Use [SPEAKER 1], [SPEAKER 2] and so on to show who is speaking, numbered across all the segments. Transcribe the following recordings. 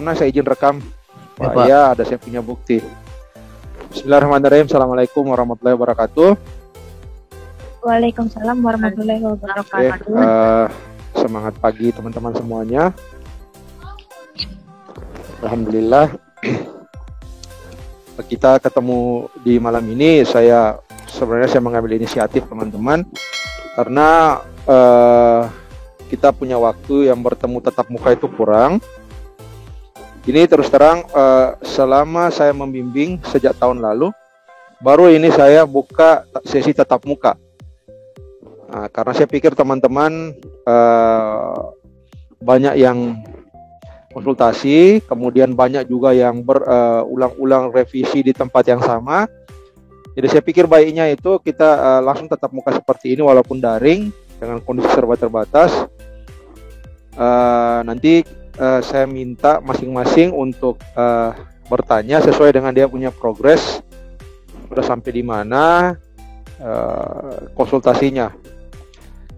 [SPEAKER 1] karena saya izin rekam.
[SPEAKER 2] Ya,
[SPEAKER 1] Pak, ya, ada saya punya bukti. Bismillahirrahmanirrahim. Assalamualaikum warahmatullahi wabarakatuh.
[SPEAKER 3] Waalaikumsalam warahmatullahi wabarakatuh.
[SPEAKER 1] Semangat pagi teman-teman semuanya. Alhamdulillah kita ketemu di malam ini. Sebenarnya saya mengambil inisiatif teman-teman karena kita punya waktu yang bertemu tatap muka itu kurang. Ini terus terang selama saya membimbing sejak tahun lalu, baru ini saya buka sesi tatap muka. Nah, karena saya pikir teman-teman banyak yang konsultasi, kemudian banyak juga yang berulang-ulang revisi di tempat yang sama. Jadi saya pikir baiknya itu kita langsung tatap muka seperti ini walaupun daring dengan kondisi serba terbatas. Nanti saya minta masing-masing untuk bertanya sesuai dengan dia punya progres, sudah sampai di mana konsultasinya.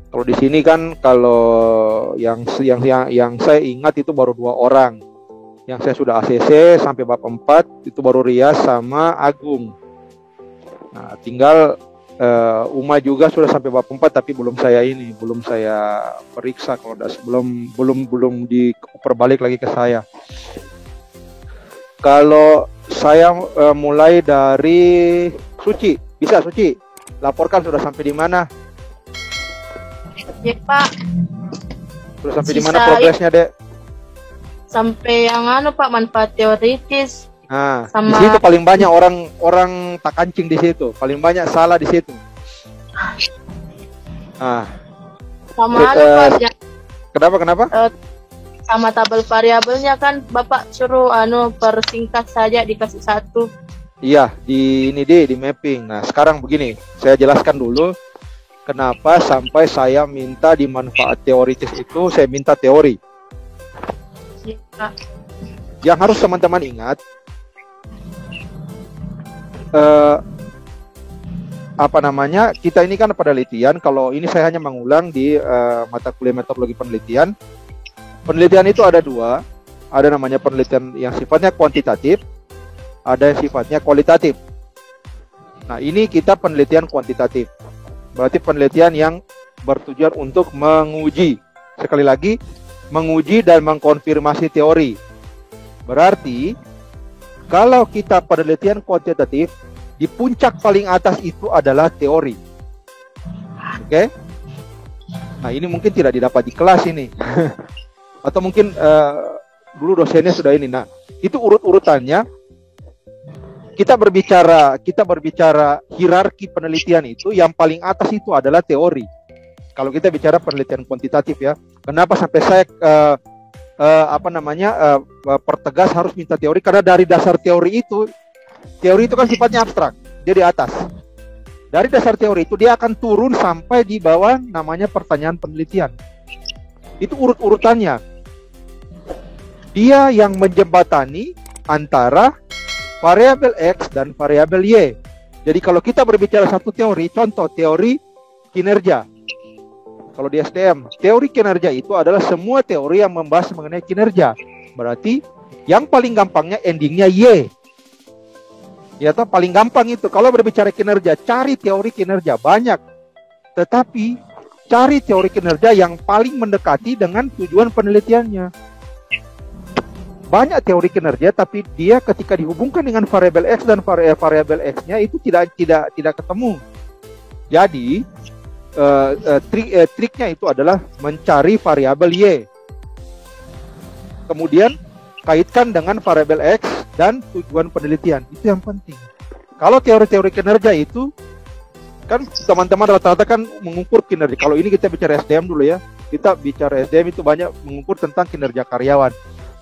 [SPEAKER 1] Kalau di sini kan kalau yang saya ingat itu baru 2 orang. Yang saya sudah ACC sampai bab 4 itu baru Rias sama Agung. Nah, tinggal Uma juga sudah sampai bab 4 tapi belum saya periksa kalau belum diperbalik lagi ke saya. Kalau saya mulai dari Suci, bisa Suci? Laporkan sudah sampai di mana?
[SPEAKER 3] Ya Pak.
[SPEAKER 1] Sudah sampai di mana progresnya, Dek?
[SPEAKER 3] Sampai yang Pak, manfaat teoritis.
[SPEAKER 1] Nah,
[SPEAKER 3] sama...
[SPEAKER 1] di situ paling banyak orang tak kancing di situ, paling banyak salah di situ. Nah,
[SPEAKER 3] sama Pak,
[SPEAKER 1] kenapa?
[SPEAKER 3] Sama tabel variabelnya kan Bapak suruh persingkat saja dikasih 1.
[SPEAKER 1] Iya, di mapping. Nah, sekarang begini, saya jelaskan dulu kenapa sampai saya minta di manfaat teoritis itu saya minta teori.
[SPEAKER 3] Ya.
[SPEAKER 1] Yang harus teman-teman ingat, kita ini kan penelitian. Kalau ini saya hanya mengulang di mata kuliah metodologi penelitian. Penelitian itu ada 2, ada namanya penelitian yang sifatnya kuantitatif, ada yang sifatnya kualitatif. Nah, ini kita penelitian kuantitatif, berarti penelitian yang bertujuan untuk menguji, sekali lagi, menguji dan mengkonfirmasi teori. Berarti kalau kita penelitian kuantitatif, di puncak paling atas itu adalah teori. Oke? Nah, ini mungkin tidak didapat di kelas ini. Atau mungkin dulu dosennya sudah ini. Nah, itu urut-urutannya. Kita berbicara hierarki penelitian itu, yang paling atas itu adalah teori. Kalau kita bicara penelitian kuantitatif ya. Kenapa sampai saya pertegas harus minta teori, karena dari dasar teori itu kan sifatnya abstrak, dia di atas. Dari dasar teori itu dia akan turun sampai di bawah namanya pertanyaan penelitian. Itu urut-urutannya. Dia yang menjembatani antara variabel X dan variabel Y. Jadi kalau kita berbicara satu teori, contoh teori kinerja. Kalau di STM, teori kinerja itu adalah semua teori yang membahas mengenai kinerja. Berarti yang paling gampangnya endingnya Y. Ya toh, paling gampang itu. Kalau berbicara kinerja, cari teori kinerja banyak. Tetapi cari teori kinerja yang paling mendekati dengan tujuan penelitiannya. Banyak teori kinerja, tapi dia ketika dihubungkan dengan variabel X dan variabel X-nya itu tidak ketemu. Jadi triknya itu adalah mencari variabel Y. Kemudian kaitkan dengan variabel X dan tujuan penelitian. Itu yang penting. Kalau teori-teori kinerja itu kan teman-teman rata-rata kan mengukur kinerja. Kalau ini kita bicara SDM dulu ya. Kita bicara SDM itu banyak mengukur tentang kinerja karyawan.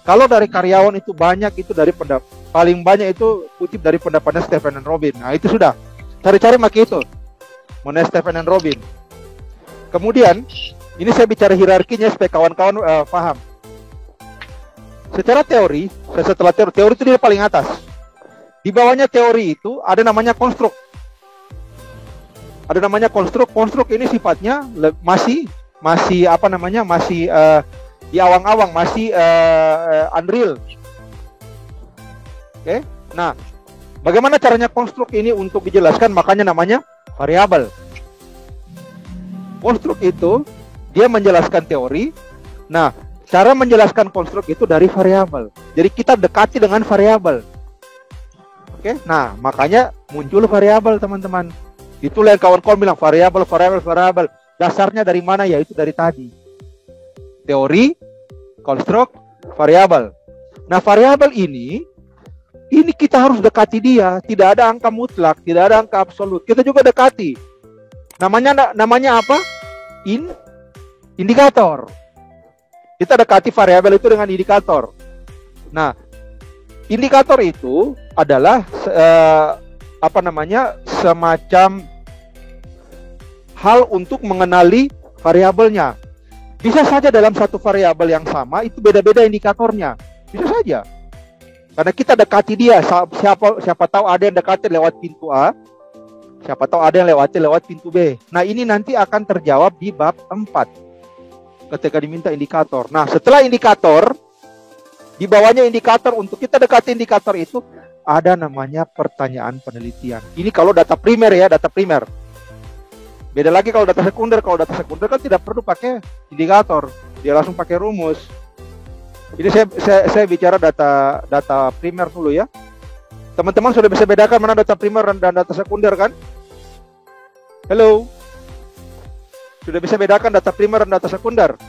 [SPEAKER 1] Kalau dari karyawan itu banyak, itu dari paling banyak itu kutip dari pendapatnya Stephen and Robin. Nah, itu sudah. Cari-cari pakai itu. Mengenai Stephen and Robin. Kemudian, ini saya bicara hierarkinya supaya kawan-kawan paham. Secara teori, setelah teori itu dia paling atas. Di bawahnya teori itu ada namanya konstruk. Ada namanya konstruk. Konstruk ini sifatnya masih di awang-awang, masih unreal. Oke. Nah, bagaimana caranya konstruk ini untuk dijelaskan? Makanya namanya variabel. Konstruk itu dia menjelaskan teori. Nah, cara menjelaskan konstruk itu dari variabel. Jadi kita dekati dengan variabel. Oke. Nah, makanya muncul variabel, teman-teman. Itulah yang kawan-kawan bilang variabel. Dasarnya dari mana? Yaitu dari tadi. Teori, konstruk, variabel. Nah, variabel ini kita harus dekati dia. Tidak ada angka mutlak, tidak ada angka absolut. Kita juga dekati. Namanya apa? Indikator. Kita dekati variabel itu dengan indikator. Nah, indikator itu adalah semacam hal untuk mengenali variabelnya. Bisa saja dalam satu variabel yang sama itu beda-beda indikatornya. Bisa saja. Karena kita dekati dia. Siapa tahu ada yang dekati lewat pintu A, siapa tahu ada yang lewat pintu B. Nah, ini nanti akan terjawab di bab 4 ketika diminta indikator. Nah, setelah indikator, di bawahnya indikator, untuk kita dekati indikator itu ada namanya pertanyaan penelitian. Ini kalau data primer ya, data primer. Beda lagi kalau data sekunder. Kalau data sekunder kan tidak perlu pakai indikator, dia langsung pakai rumus. Ini saya bicara data primer dulu ya. Teman-teman sudah bisa bedakan mana data primer dan data sekunder kan? Halo? Sudah bisa bedakan data primer dan data sekunder?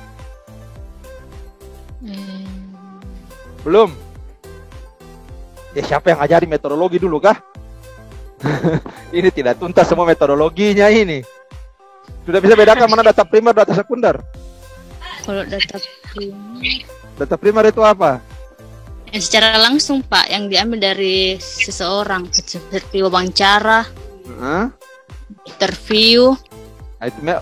[SPEAKER 1] Belum? Ya siapa yang ngajari metodologi dulu kah? Ini tidak tuntas semua metodologinya ini. Sudah bisa bedakan mana data primer, data sekunder?
[SPEAKER 2] Kalau
[SPEAKER 1] Data primer itu apa?
[SPEAKER 2] yang secara langsung Pak, yang diambil dari seseorang seperti wawancara, interview,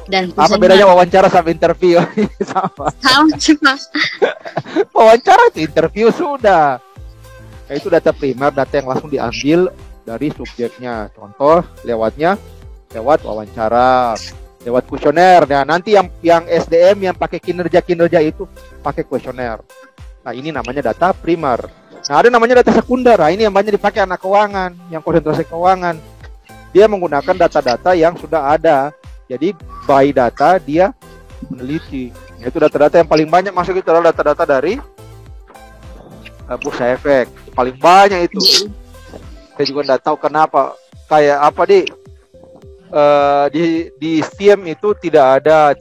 [SPEAKER 2] dan
[SPEAKER 1] apa bedanya wawancara sama interview? Sama
[SPEAKER 2] sih Pak.
[SPEAKER 1] Wawancara itu interview sudah. Nah, itu data primer, data yang langsung diambil dari subjeknya. Contoh lewat wawancara, lewat kuesioner. Nah, nanti yang SDM yang pakai kinerja itu pakai kuesioner. Nah, ini namanya data primer. Nah, ada namanya data sekunder. Nah, ini yang banyak dipakai anak keuangan, yang konsentrasi keuangan. Dia menggunakan data-data yang sudah ada. Jadi by data dia meneliti. Nah, itu data-data yang paling banyak masuk itu adalah data-data dari Bursa Efek. Paling banyak itu. Saya juga tidak tahu kenapa. Kayak apa di STIM itu tidak ada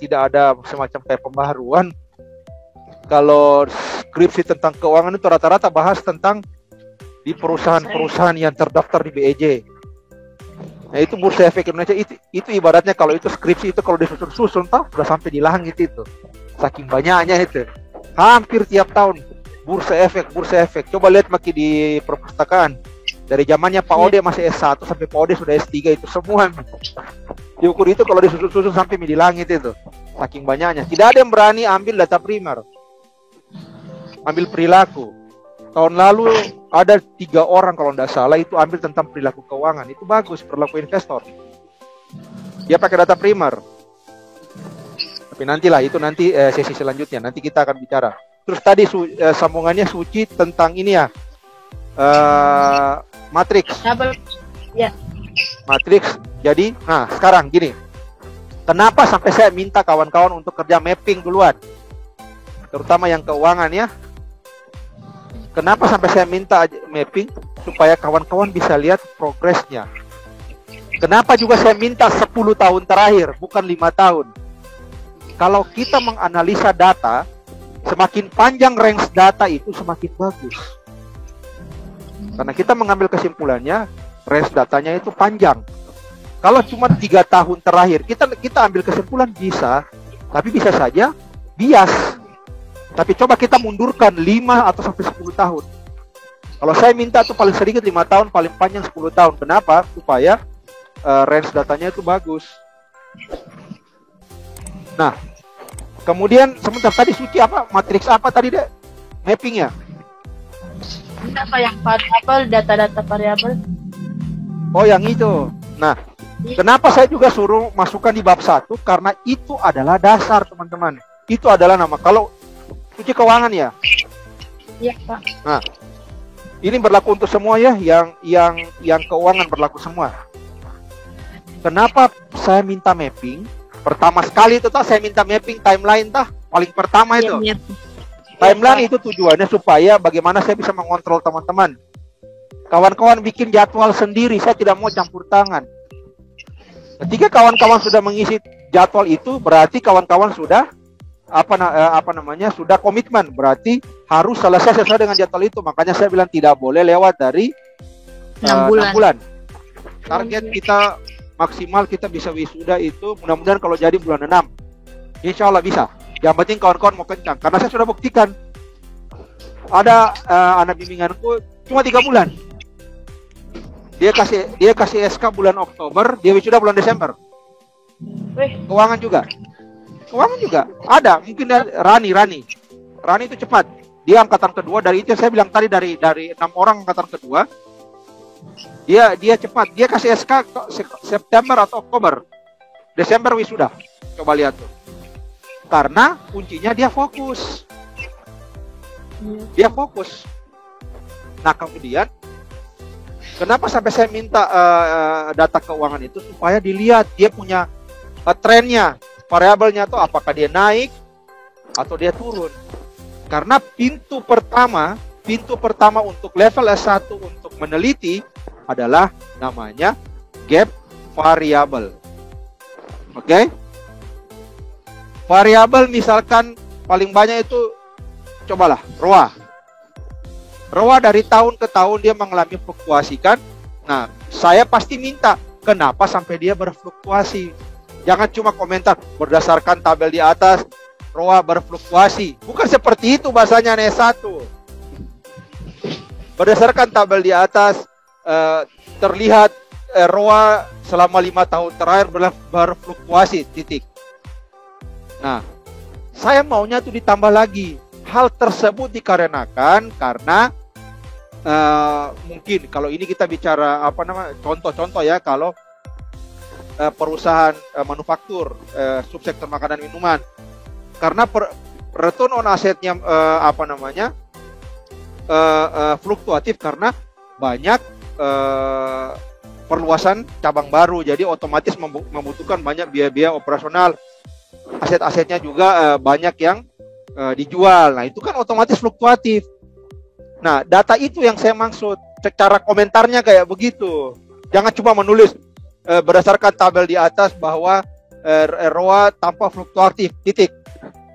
[SPEAKER 1] semacam kayak pembaharuan. Kalau skripsi tentang keuangan itu rata-rata bahas tentang di perusahaan-perusahaan yang terdaftar di BEJ. Nah, itu Bursa Efek Indonesia itu ibaratnya kalau itu skripsi itu kalau disusun-susun sudah sampai di langit itu. Saking banyaknya itu. Hampir tiap tahun Bursa Efek. Coba lihat makin di perpustakaan. Dari zamannya Pak Ode masih S1 sampai Pak Ode sudah S3 itu semua diukur itu kalau disusun-susun sampai di langit itu. Saking banyaknya. Tidak ada yang berani ambil data primer. Ambil perilaku. Tahun lalu ada 3 orang kalau tidak salah itu ambil tentang perilaku keuangan. Itu bagus, perilaku investor. Dia pakai data primer. Tapi nantilah, itu nanti sesi selanjutnya. Nanti kita akan bicara. Terus tadi sambungannya Suci tentang ini ya. Matriks.
[SPEAKER 3] Ya.
[SPEAKER 1] Matriks. Jadi, nah sekarang gini. Kenapa sampai saya minta kawan-kawan untuk kerja mapping duluan? Terutama yang keuangan ya. Kenapa sampai saya minta mapping? Supaya kawan-kawan bisa lihat progresnya. Kenapa juga saya minta 10 tahun terakhir, bukan 5 tahun? Kalau kita menganalisa data, semakin panjang range data itu semakin bagus. Karena kita mengambil kesimpulannya, range datanya itu panjang. Kalau cuma 3 tahun terakhir, kita ambil kesimpulan bisa, tapi bisa saja bias. Tapi coba kita mundurkan 5 atau sampai 10 tahun. Kalau saya minta tuh paling sedikit 5 tahun, paling panjang 10 tahun. Kenapa? Supaya range datanya itu bagus. Nah, kemudian sebentar tadi Suci apa? Matriks apa tadi deh? Mappingnya?
[SPEAKER 3] Apa yang variabel, data-data variabel?
[SPEAKER 1] Oh, yang itu. Nah, kenapa saya juga suruh masukkan di bab 1? Karena itu adalah dasar, teman-teman. Itu adalah nama. Kalau Suci keuangan ya?
[SPEAKER 3] Iya, Pak.
[SPEAKER 1] Nah, Ini berlaku untuk semua ya, yang keuangan berlaku semua. Kenapa saya minta mapping? Pertama sekali itu saya minta mapping timeline paling pertama itu.
[SPEAKER 2] Iya, iya.
[SPEAKER 1] Timeline itu tujuannya supaya bagaimana saya bisa mengontrol teman-teman. Kawan-kawan bikin jadwal sendiri, saya tidak mau campur tangan. Ketika kawan-kawan sudah mengisi jadwal itu, berarti kawan-kawan sudah sudah komitmen, berarti harus selesai sesuai dengan jadwal itu. Makanya saya bilang tidak boleh lewat dari
[SPEAKER 2] 6 bulan.
[SPEAKER 1] 6 bulan. Target kita maksimal kita bisa wisuda itu mudah-mudahan kalau jadi bulan 6. Insya Allah bisa. Yang penting kawan-kawan mau kencang. Karena saya sudah buktikan. Ada anak bimbinganku cuma 3 bulan. Dia kasih SK bulan Oktober, dia wisuda bulan Desember. Keuangan juga. Ada. Mungkin Rani itu cepat. Dia angkatan kedua, dari itu saya bilang tadi, dari 6 orang angkatan kedua. Dia cepat. Dia kasih SK September atau Oktober. Desember wisuda. Coba lihat tuh. Karena kuncinya dia fokus. Nah, kemudian kenapa sampai saya minta data keuangan itu supaya dilihat dia punya trennya, variabelnya tuh apakah dia naik atau dia turun. Karena pintu pertama untuk level S1 untuk meneliti adalah namanya gap variable. Oke? Variabel misalkan paling banyak itu cobalah ROA. ROA dari tahun ke tahun dia mengalami fluktuasi kan? Nah, saya pasti minta kenapa sampai dia berfluktuasi. Jangan cuma komentar berdasarkan tabel di atas ROA berfluktuasi. Bukan seperti itu bahasanya S1. Berdasarkan tabel di atas terlihat ROA selama 5 tahun terakhir berfluktuasi, titik. Nah, saya maunya itu ditambah lagi. Hal tersebut dikarenakan karena mungkin kalau ini kita bicara contoh-contoh ya, kalau perusahaan manufaktur subsektor makanan minuman, karena return on assetnya fluktuatif karena banyak perluasan cabang baru, jadi otomatis membutuhkan banyak biaya-biaya operasional. Aset-asetnya juga banyak yang dijual. Nah, itu kan otomatis fluktuatif. Nah, data itu yang saya maksud. Secara komentarnya kayak begitu. Jangan cuma menulis berdasarkan tabel di atas bahwa ROA tanpa fluktuatif, titik.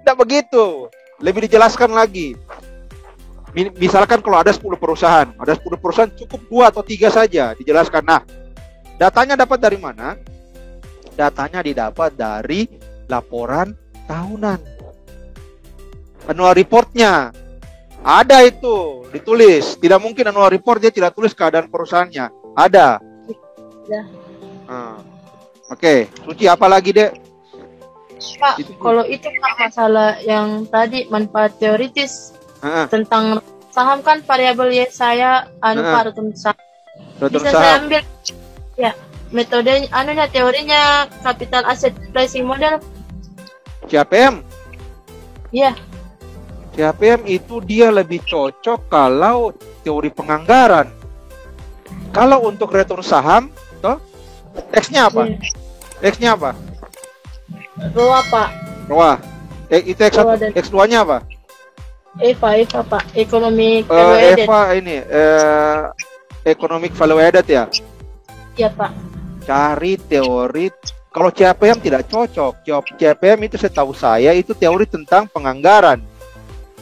[SPEAKER 1] Tidak begitu. Lebih dijelaskan lagi. Misalkan kalau ada 10 perusahaan cukup 2 atau 3 saja dijelaskan. Nah, datanya dapat dari mana? Datanya didapat dari laporan tahunan. Annual reportnya ada itu ditulis. Tidak mungkin annual report dia tidak tulis keadaan perusahaannya. Ada.
[SPEAKER 3] Ya.
[SPEAKER 1] Oke. Suci apa lagi, Dek?
[SPEAKER 3] Pak, kalau itu Pak masalah yang tadi manfaat teoritis tentang saham kan variabel ya saya Pak return saham. Bisa saya ambil ya metodenya teorinya capital asset pricing model.
[SPEAKER 1] CAPM?
[SPEAKER 3] Iya.
[SPEAKER 1] CAPM itu dia lebih cocok kalau teori penganggaran. Kalau untuk return saham, toh X-nya apa? X-nya apa?
[SPEAKER 3] ROA, Pak.
[SPEAKER 1] ROA. Itu X1, X2-nya apa?
[SPEAKER 3] EVA Pak. Economic value added.
[SPEAKER 1] EVA ini economic value added ya?
[SPEAKER 3] Iya, Pak.
[SPEAKER 1] Cari teori. Kalau CAPM tidak cocok. CAPM itu setahu saya itu teori tentang penganggaran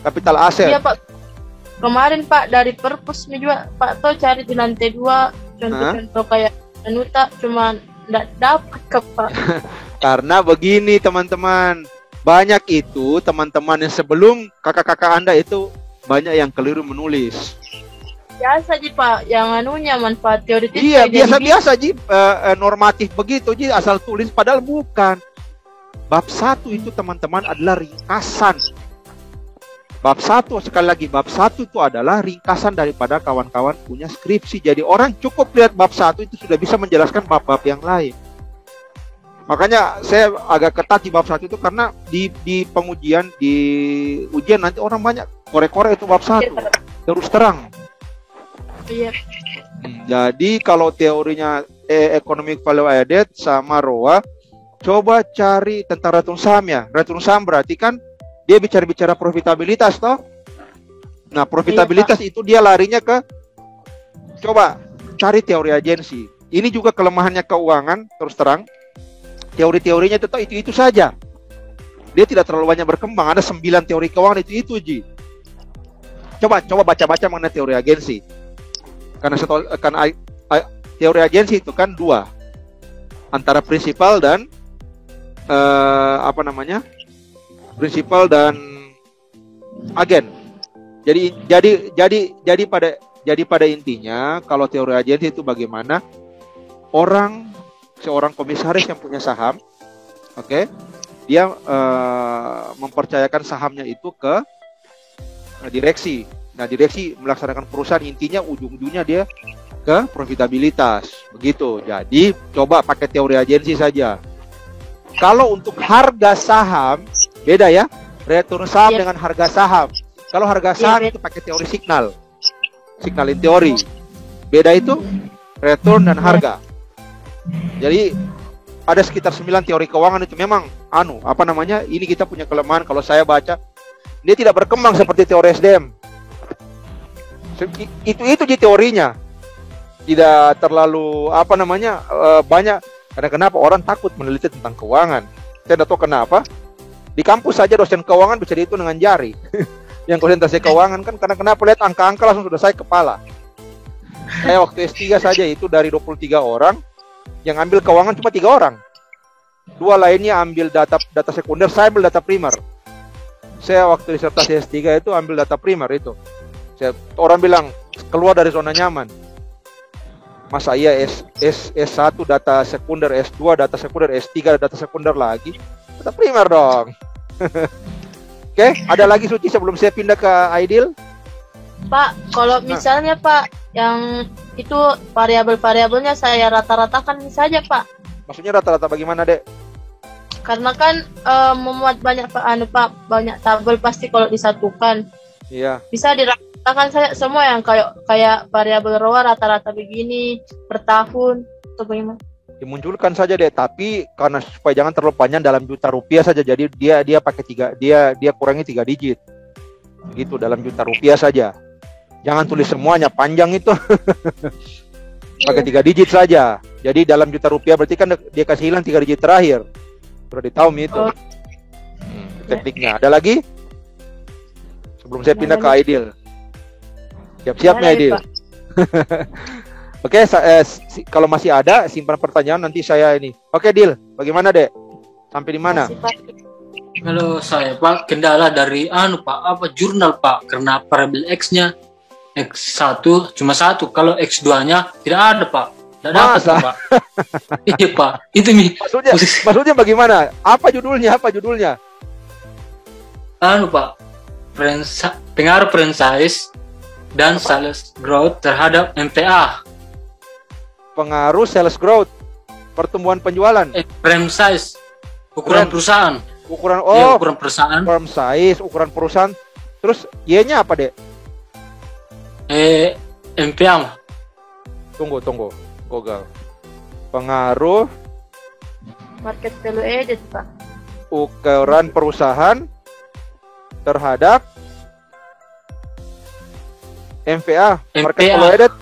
[SPEAKER 1] kapital aset.
[SPEAKER 3] Iya, Pak. Kemarin Pak dari purpose juga Pak tuh cari di lantai 2 contoh-contoh kayak Anuta cuman enggak dapat ke Pak.
[SPEAKER 1] Karena begini teman-teman, banyak itu teman-teman yang sebelum kakak-kakak Anda itu banyak yang keliru menulis.
[SPEAKER 3] Biasa Ji Pak, yang anunya manfaat teoritis.
[SPEAKER 1] Iya, biasa-biasa Ji, normatif begitu Ji, asal tulis padahal bukan. Bab 1 itu teman-teman adalah ringkasan. Bab 1, sekali lagi, bab 1 itu adalah ringkasan daripada kawan-kawan punya skripsi. Jadi orang cukup lihat bab 1 itu sudah bisa menjelaskan bab-bab yang lain. Makanya saya agak ketat di bab 1 itu karena di pengujian, di ujian nanti orang banyak korek-korek itu bab 1. Terus terang.
[SPEAKER 3] Iya.
[SPEAKER 1] Jadi kalau teorinya economic value added sama ROA, coba cari tentang return saham ya. Return saham berarti kan dia bicara profitabilitas toh. Nah, profitabilitas itu dia larinya ke, coba cari teori agensi. Ini juga kelemahannya keuangan, terus terang. Teori-teorinya itu saja. Dia tidak terlalu banyak berkembang. Ada 9 teori keuangan itu Ji. Coba baca-baca mengenai teori agensi. Karena teori agensi itu kan 2. Antara prinsipal dan prinsipal dan agen. Jadi pada intinya kalau teori agensi itu bagaimana seorang komisaris yang punya saham, oke, dia mempercayakan sahamnya itu ke direksi. Nah, direksi melaksanakan perusahaan, intinya ujung-ujungnya dia ke profitabilitas. Begitu. Jadi, coba pakai teori agensi saja. Kalau untuk harga saham, beda ya. Return saham dengan harga saham. Kalau harga saham itu pakai teori signal in teori. Beda itu return dan harga. Jadi, ada sekitar 9 teori keuangan itu memang ini kita punya kelemahan. Kalau saya baca, dia tidak berkembang seperti teori SDM. Itu di teorinya. Tidak terlalu banyak. Karena kenapa orang takut meneliti tentang keuangan? Saya tidak tahu kenapa. Di kampus saja dosen keuangan bisa dihitung dengan jari. Yang konsentrasi keuangan kan karena kenapa lihat angka-angka langsung sudah saya kepala. Saya waktu S3 saja itu dari 23 orang yang ambil keuangan cuma 3 orang. 2 lainnya ambil data sekunder, saya ambil data primer. Saya waktu disertasi S3 itu ambil data primer itu. Orang bilang keluar dari zona nyaman. Masa iya S1 data sekunder, S2 data sekunder, S3 data sekunder lagi. Data primer dong. Oke, ada lagi Suci sebelum saya pindah ke Aidil?
[SPEAKER 3] Pak, kalau misalnya Pak yang itu variabel-variabelnya saya rata-ratakan saja Pak.
[SPEAKER 1] Maksudnya rata-rata bagaimana, Dek?
[SPEAKER 3] Karena kan memuat banyak banyak tabel pasti kalau disatukan.
[SPEAKER 1] Iya.
[SPEAKER 3] Bisa diratakan saya semua yang kayak variabel ROA rata-rata begini per tahun atau bagaimana?
[SPEAKER 1] Dimunculkan saja deh, tapi karena supaya jangan terlalu panjang dalam juta rupiah saja, jadi dia pakai dia kurangi 3 digit. Gitu dalam juta rupiah saja. Jangan tulis semuanya panjang itu. Pakai 3 digit saja. Jadi dalam juta rupiah berarti kan dia kasih hilang 3 digit terakhir. Sudah ditahu itu. Tekniknya. Ada lagi? Sebelum saya pindah ke Aidil. Siap-siap nih Aidil. Oke, kalau masih ada simpan pertanyaan nanti saya ini. Oke, Dil. Bagaimana, Dek? Sampai di mana?
[SPEAKER 4] Kalau saya Pak, kendala dari jurnal Pak, karena variabel X-nya X1 cuma 1, kalau X2-nya tidak ada Pak. Tidak dapat Pak. Iya Pak, itu nih.
[SPEAKER 1] Maksudnya bagaimana? Apa judulnya?
[SPEAKER 4] Pak, pengaruh franchise dan sales growth terhadap MPA.
[SPEAKER 1] Pengaruh sales growth, pertumbuhan penjualan.
[SPEAKER 4] Franchise, ukuran perusahaan.
[SPEAKER 1] Ukuran
[SPEAKER 4] perusahaan.
[SPEAKER 1] Firm size, ukuran perusahaan. Terus Y-nya apa, Dek?
[SPEAKER 4] MPA.
[SPEAKER 1] Tunggu. Google. Pengaruh
[SPEAKER 3] market value added, Pak.
[SPEAKER 1] Ukuran perusahaan terhadap MPA. Market value added.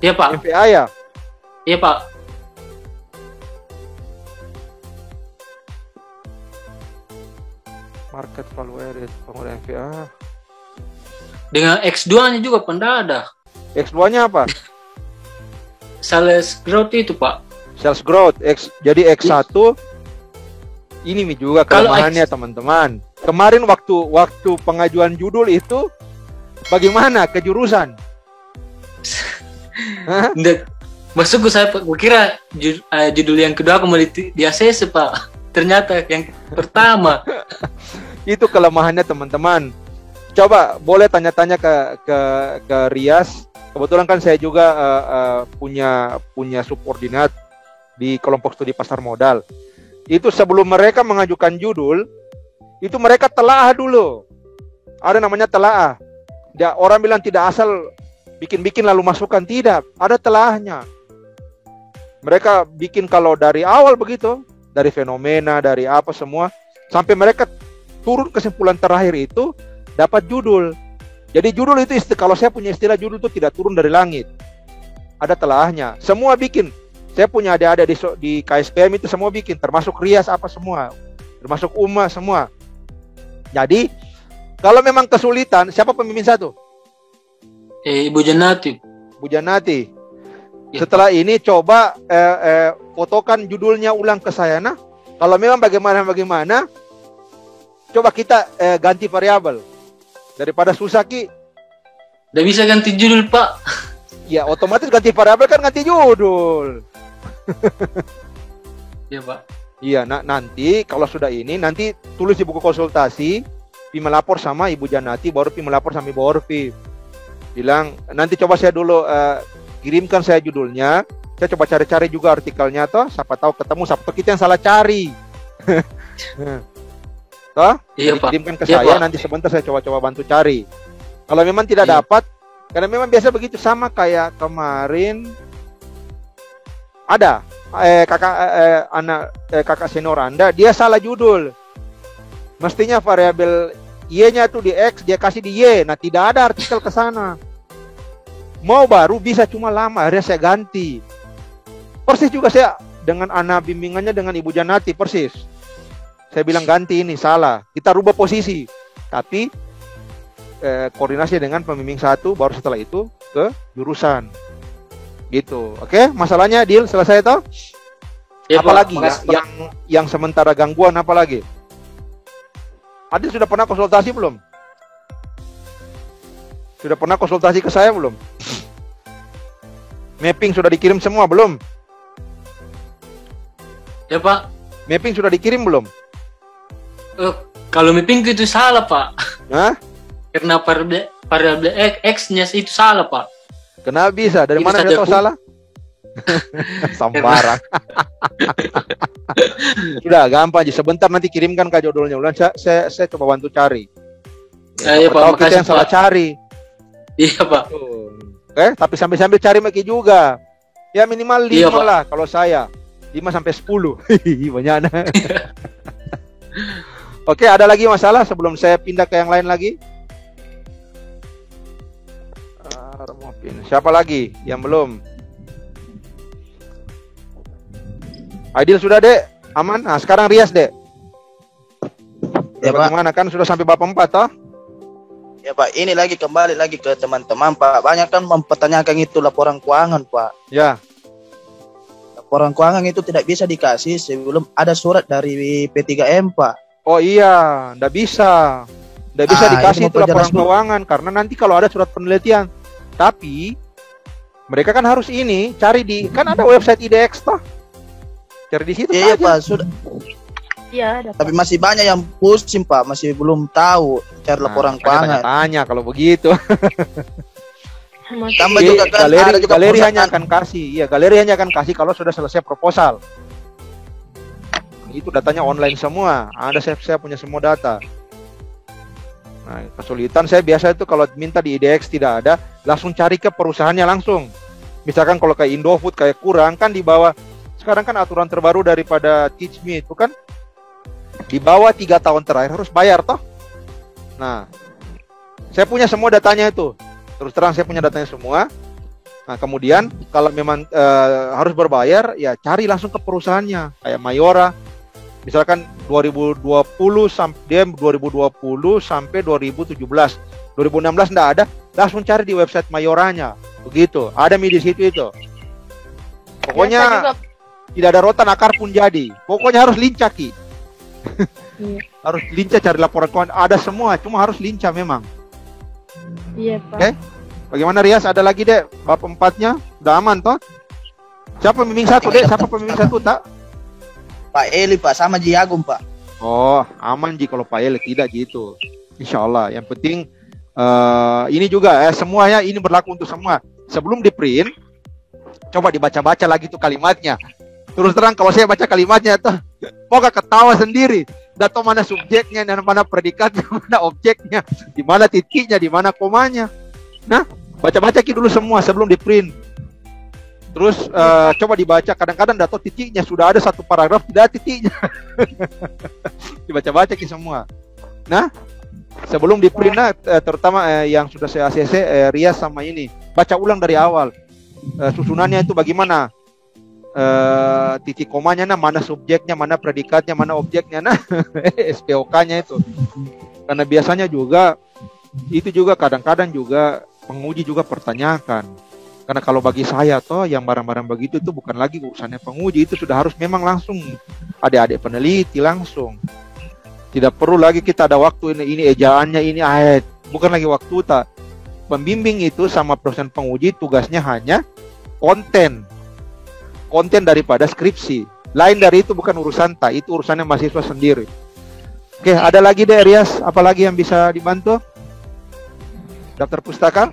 [SPEAKER 4] Iya, Pak.
[SPEAKER 1] MPA ya?
[SPEAKER 4] Iya, Pak.
[SPEAKER 1] Market value added, pengaruh MPA.
[SPEAKER 4] Dengan X2-nya juga ada.
[SPEAKER 1] X2-nya apa?
[SPEAKER 4] Sales growth itu, Pak.
[SPEAKER 1] Sales growth. Jadi X1 ini juga kelemahannya, teman-teman. Kemarin waktu pengajuan judul itu bagaimana kejurusan?
[SPEAKER 4] Maksudku saya kira judul yang kedua komoditi di ACC Pak. Ternyata yang pertama.
[SPEAKER 1] Itu kelemahannya teman-teman. Coba boleh tanya-tanya ke Rias. Kebetulan kan saya juga punya subordinat di kelompok studi pasar modal. Itu sebelum mereka mengajukan judul, itu mereka telaah dulu. Ada namanya telaah. Orang bilang tidak asal bikin-bikin lalu masukkan, tidak, ada telahnya. Mereka bikin kalau dari awal begitu, dari fenomena, dari apa semua, sampai mereka turun kesimpulan terakhir itu dapat judul. Jadi judul itu kalau saya punya istilah judul itu tidak turun dari langit. Ada telahnya. Semua bikin. Saya punya adik-adik di KSPM itu semua bikin, termasuk Rias apa semua, termasuk Uma semua. Jadi kalau memang kesulitan, siapa pemimpin satu?
[SPEAKER 4] Ibu Janati.
[SPEAKER 1] Bu Janati. Setelah ini coba fotokan judulnya ulang ke saya. Nah, kalau memang bagaimana, coba kita ganti variabel. Daripada susah Ki.
[SPEAKER 4] Udah bisa ganti judul Pak.
[SPEAKER 1] Ya otomatis ganti variabel kan ganti judul.
[SPEAKER 4] Iya Pak.
[SPEAKER 1] Iya, nanti kalau sudah ini, nanti tulis di buku konsultasi, Pi melapor sama Ibu Janati, baru Pi melapor sama Ibu Orfi. Bilang, nanti coba saya dulu kirimkan saya judulnya, saya coba cari-cari juga artikelnya toh, siapa tahu ketemu, siapa tahu kita yang salah cari. Toh?
[SPEAKER 4] Iya, Pak.
[SPEAKER 1] Kirimkan ke
[SPEAKER 4] iya,
[SPEAKER 1] saya,
[SPEAKER 4] Pak.
[SPEAKER 1] nanti sebentar saya coba-coba bantu cari. Kalau memang tidak
[SPEAKER 4] Iya.
[SPEAKER 1] dapat, karena memang biasa begitu, sama kayak kemarin ada kakak senior Anda, dia salah judul. Mestinya variabel Y-nya tuh di X, dia kasih di Y. Nah, tidak ada artikel ke sana. Mau baru bisa, cuma lama, akhirnya saya ganti. Persis juga saya dengan anak bimbingannya dengan Ibu Janati, persis. Saya bilang ganti ini, salah. Kita rubah posisi. Tapi koordinasi dengan pembimbing satu, baru setelah itu ke jurusan. Gitu. Oke, masalahnya deal selesai toh?
[SPEAKER 4] Ya,
[SPEAKER 1] Apalagi
[SPEAKER 4] Pak,
[SPEAKER 1] yang sementara gangguan apa lagi? Adil sudah pernah konsultasi belum? Sudah pernah konsultasi ke saya belum? Mapping sudah dikirim semua belum?
[SPEAKER 4] Ya Pak.
[SPEAKER 1] Mapping sudah dikirim belum?
[SPEAKER 4] Kalau mapping itu salah Pak.
[SPEAKER 1] Hah?
[SPEAKER 4] Karena variabel X-nya itu salah Pak.
[SPEAKER 1] Kenapa bisa? Dari
[SPEAKER 4] Itu
[SPEAKER 1] mana
[SPEAKER 4] saja
[SPEAKER 1] dia tahu salah? Sambarang. Sudah gampang aja. Sebentar nanti kirimkan ke judulnya. Ulang saya coba bantu cari.
[SPEAKER 4] Iya Pak,
[SPEAKER 1] tahu kita
[SPEAKER 4] makasih
[SPEAKER 1] yang salah
[SPEAKER 4] Pak.
[SPEAKER 1] cari.
[SPEAKER 4] Iya Pak.
[SPEAKER 1] Oke, tapi sambil cari Maki juga. Ya minimal 5
[SPEAKER 4] Iya, Pak.
[SPEAKER 1] lah kalau saya. 5 sampai 10. Banyak. Oke, ada lagi masalah sebelum saya pindah ke yang lain lagi? Siapa lagi yang belum? Aidil sudah, Dek? Aman? Nah, sekarang Rias, Dek.
[SPEAKER 5] Ya, Pak.
[SPEAKER 1] Bagaimana? Kan sudah sampai bab 4, toh?
[SPEAKER 5] Ya Pak, ini lagi kembali lagi ke teman-teman Pak. Banyak kan mempertanyakan itu laporan keuangan Pak.
[SPEAKER 1] Ya.
[SPEAKER 5] Laporan keuangan itu tidak bisa dikasih sebelum ada surat dari P3M Pak.
[SPEAKER 1] Oh iya, ndak bisa. Ndak bisa dikasih itu laporan keuangan karena nanti kalau ada surat penelitian. Tapi mereka kan harus ini cari di, kan ada website IDX toh. Cari di situ
[SPEAKER 5] Iya
[SPEAKER 1] aja.
[SPEAKER 5] Pak, sudah.
[SPEAKER 3] Iya, ada.
[SPEAKER 5] Tapi masih banyak yang pusing Pak, masih belum tahu cari laporan keuangan.
[SPEAKER 1] Tanya kalau begitu.
[SPEAKER 5] Tambah juga kan ada juga
[SPEAKER 1] galeri
[SPEAKER 5] perusahaan.
[SPEAKER 1] hanya akan kasih. Iya, galeri hanya akan kasih kalau sudah selesai proposal. Itu datanya online semua. Ada saya punya semua data. Nah, kesulitan saya biasa itu kalau minta di IDX tidak ada, langsung cari ke perusahaannya langsung. Misalkan kalau kayak Indofood kayak kurang kan di bawah. Sekarang kan aturan terbaru daripada Teach Me itu kan di bawah 3 tahun terakhir harus bayar toh. Nah, saya punya semua datanya itu. Terus terang saya punya datanya semua. Nah, kemudian kalau memang harus berbayar, ya cari langsung ke perusahaannya. Kayak Mayora, misalkan 2020 sampai 2020 sampai 2017, 2016 enggak ada, langsung cari di website Mayoranya. Begitu. Ada di situ itu. Pokoknya tidak ada rotan akar pun jadi. Pokoknya harus lincah Ki.
[SPEAKER 3] Iya.
[SPEAKER 1] Harus lincah cari laporan keuangan. Ada semua, cuma harus lincah memang.
[SPEAKER 3] Iya, Pak.
[SPEAKER 1] Oke. Bagaimana Rias? Ada lagi Dek? Bab 4-nya udah aman toh? Siapa pembimbing satu Dek? Siapa pembimbing satu tak?
[SPEAKER 5] Pak Eli Pak sama Ji Agung Pak.
[SPEAKER 1] Oh, aman Ji kalau Pak Eli tidak gitu. Insya Allah. Yang penting ini juga semuanya ini berlaku untuk semua. Sebelum di print, coba dibaca-baca lagi tuh kalimatnya. Terus terang kalau saya baca kalimatnya tuh, pokoknya ketawa sendiri. Nggak tahu mana subjeknya, dan mana predikatnya, mana objeknya, di mana titiknya, di mana komanya. Nah, baca-baca dulu semua sebelum di print. Terus coba dibaca, kadang-kadang nggak tahu titiknya, sudah ada satu paragraf tidak ada titiknya. Dibaca-baca semua. Nah, sebelum di print, terutama yang sudah saya ACC, Rias sama ini, baca ulang dari awal. Susunannya itu bagaimana? Titik komanya, mana subjeknya, mana predikatnya, mana objeknya, SPOK-nya itu. Karena biasanya juga itu juga kadang-kadang juga penguji juga pertanyakan. Karena kalau bagi saya yang barang-barang begitu itu bukan lagi urusannya penguji, itu sudah harus memang langsung adik-adik peneliti langsung. Tidak perlu lagi kita ada waktu ini ejaannya ini ayat, bukan lagi waktu tak. Pembimbing itu sama dosen penguji tugasnya hanya konten daripada skripsi. Lain dari itu bukan urusan tak, itu urusannya mahasiswa sendiri. Oke, ada lagi deh Rias, apalagi yang bisa dibantu? Daftar pustaka?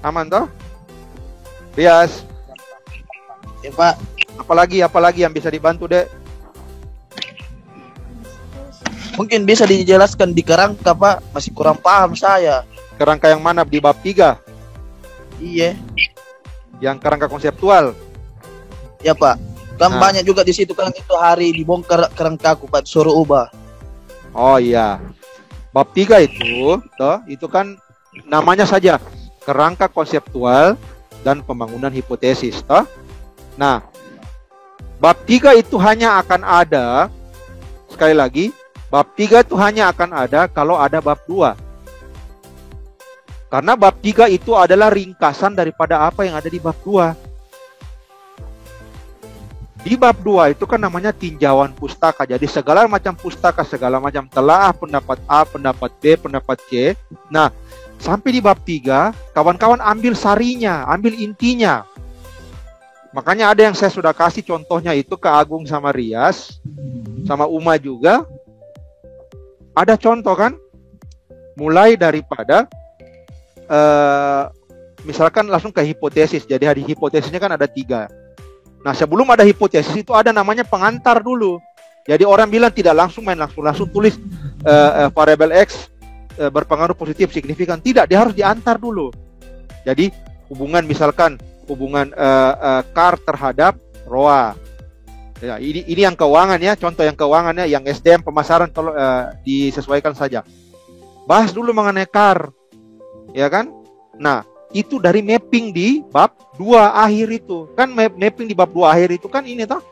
[SPEAKER 1] Aman toh? Rias.
[SPEAKER 5] Ya Pak.
[SPEAKER 1] Apalagi yang bisa dibantu deh?
[SPEAKER 5] Mungkin bisa dijelaskan di kerangka Pak, masih kurang paham saya.
[SPEAKER 1] Kerangka yang mana, di bab 3?
[SPEAKER 5] Iya.
[SPEAKER 1] Yang kerangka konseptual?
[SPEAKER 5] Ya Pak, kan banyak juga di situ kan itu hari dibongkar kerangkaku Pak, suruh ubah.
[SPEAKER 1] Oh iya, bab 3 itu kan namanya saja kerangka konseptual dan pembangunan hipotesis, toh. Nah, bab 3 itu hanya akan ada, sekali lagi, bab 3 itu hanya akan ada kalau ada bab 2. Karena bab 3 itu adalah ringkasan daripada apa yang ada di bab 2. Di bab 2 itu kan namanya tinjauan pustaka. Jadi segala macam pustaka, segala macam telaah, pendapat A, pendapat B, pendapat C. Nah, sampai di bab 3, kawan-kawan ambil sarinya, ambil intinya. Makanya ada yang saya sudah kasih contohnya itu ke Agung sama Rias, sama Uma juga. Ada contoh kan? Mulai daripada misalkan langsung ke hipotesis. Jadi hari hipotesisnya kan ada 3. Nah, sebelum ada hipotesis itu ada namanya pengantar dulu. Jadi orang bilang tidak langsung main langsung tulis variabel X berpengaruh positif signifikan. Tidak, dia harus diantar dulu. Jadi hubungan misalkan hubungan CAR terhadap ROA. Ya, ini yang keuangan ya, contoh yang keuangannya, yang SDM pemasaran tolong disesuaikan saja. Bahas dulu mengenai CAR. Ya kan? Nah, itu dari mapping di bab 2 akhir itu. Kan mapping di bab 2 akhir itu kan ini toh.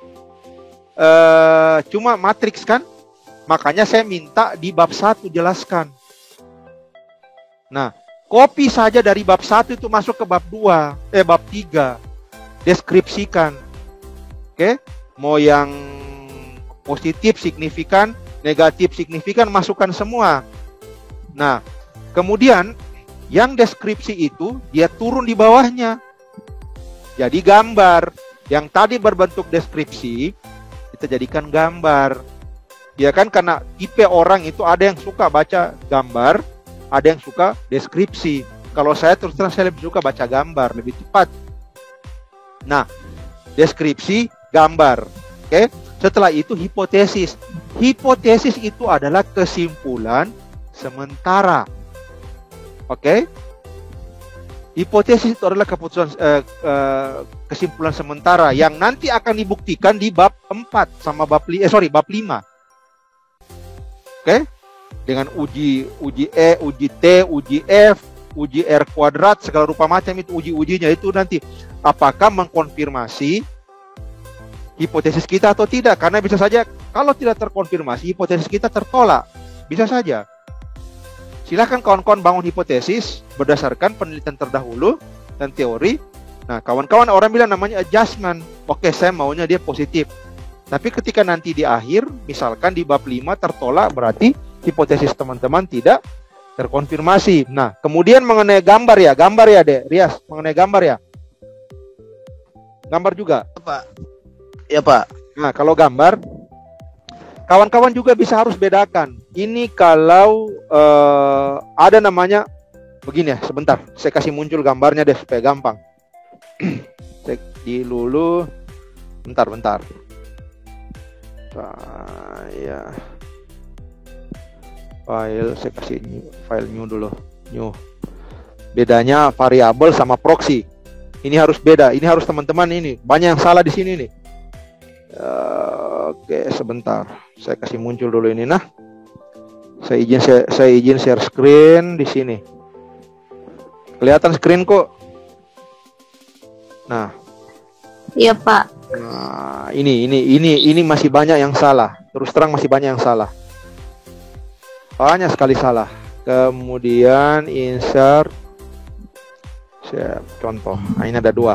[SPEAKER 1] Cuma matriks kan. Makanya saya minta di bab 1 jelaskan. Nah, copy saja dari bab 1 itu masuk ke bab 2, bab 3. Deskripsikan. Oke? Mau yang positif signifikan, negatif signifikan, masukkan semua. Nah, kemudian yang deskripsi itu dia turun di bawahnya. Jadi gambar yang tadi berbentuk deskripsi kita jadikan gambar. Ya kan, karena tipe orang itu ada yang suka baca gambar, ada yang suka deskripsi. Kalau saya terus terang saya lebih suka baca gambar, lebih cepat. Nah, deskripsi, gambar. Oke? Setelah itu hipotesis. Hipotesis itu adalah kesimpulan sementara. Oke, hipotesis itu adalah keputusan kesimpulan sementara yang nanti akan dibuktikan di bab 4 sama bab 5. Oke, dengan uji E, uji T, uji F, uji R kuadrat, segala rupa macam itu uji-ujinya itu nanti apakah mengkonfirmasi hipotesis kita atau tidak. Karena bisa saja kalau tidak terkonfirmasi hipotesis kita tertolak, bisa saja. Silahkan kawan-kawan bangun hipotesis berdasarkan penelitian terdahulu dan teori. Nah, kawan-kawan orang bilang namanya adjustment. Oke, saya maunya dia positif. Tapi ketika nanti di akhir, misalkan di bab 5 tertolak, berarti hipotesis teman-teman tidak terkonfirmasi. Nah, kemudian mengenai gambar ya Dek, Rias, mengenai gambar ya. Gambar juga?
[SPEAKER 5] Pak. Ya Pak.
[SPEAKER 1] Nah, kalau gambar, kawan-kawan juga bisa harus bedakan. Ini kalau ada namanya begini ya, sebentar. Saya kasih muncul gambarnya deh supaya gampang. Saya di dulu. Bentar. Ya. File, saya kasih file new dulu. New. Bedanya variabel sama proxy. Ini harus beda. Ini harus teman-teman ini. Banyak yang salah di sini nih. Oke, sebentar. Saya kasih muncul dulu ini. Nah, saya izin share screen di sini. Kelihatan screen kok. Nah.
[SPEAKER 3] Iya, Pak.
[SPEAKER 1] Nah, ini masih banyak yang salah. Terus terang masih banyak yang salah. Banyak sekali salah. Kemudian insert. Contoh. Nah, ini ada 2.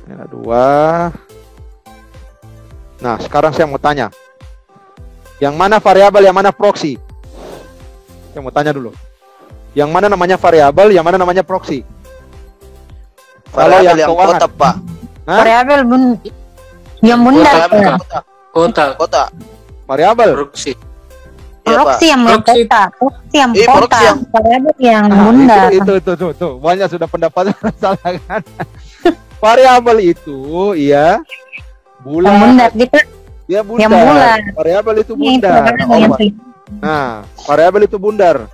[SPEAKER 1] Ini ada 2. Nah, sekarang saya mau tanya. Yang mana variabel, yang mana proxy? Saya mau tanya dulu. Yang mana namanya variabel, yang mana namanya proxy? Kalau yang keuangan,
[SPEAKER 5] kotak, Pak.
[SPEAKER 3] Variabel yang bundar.
[SPEAKER 5] Kotak.
[SPEAKER 1] Variabel.
[SPEAKER 4] Proxy.
[SPEAKER 5] Iya, Pak.
[SPEAKER 3] Proxy yang kotak. Proxy yang
[SPEAKER 5] proxy
[SPEAKER 3] kotak. Variabel yang bundar.
[SPEAKER 1] Itu. Banyak sudah pendapat salah kan? Variabel itu ya bulat.
[SPEAKER 3] Yang bundar gitu.
[SPEAKER 1] Ya bundar.
[SPEAKER 3] Yang bulat.
[SPEAKER 1] Variabel itu bundar. Nah, variabel itu bundar.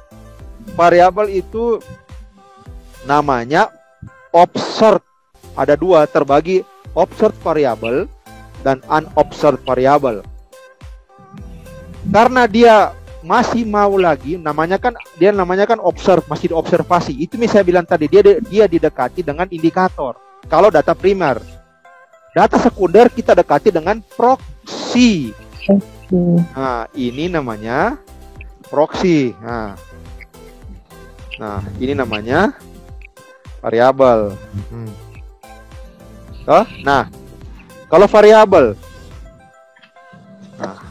[SPEAKER 1] Variabel itu namanya observed. Ada 2 terbagi, observed variable dan unobserved variable. Karena dia masih mau lagi, namanya kan observe, masih diobservasi. Itu saya bilang tadi, dia didekati dengan indikator. Kalau data primer, data sekunder kita dekati dengan proxy. Nah, ini namanya proxy. Nah, ini namanya variabel. Nah, kalau variabel, nah,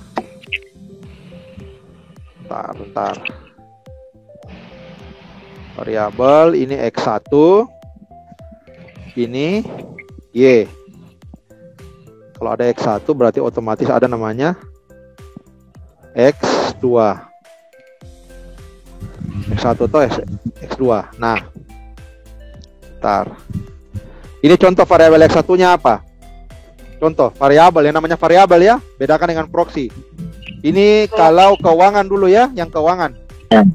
[SPEAKER 1] bentar. Variabel ini x1, ini y. Kalau ada x1 berarti otomatis ada namanya x2. X1 atau x2. Nah, bentar. Ini contoh variabel x1-nya apa? Contoh variabel yang namanya variabel ya, bedakan dengan proxy. Ini kalau keuangan dulu ya, yang keuangan.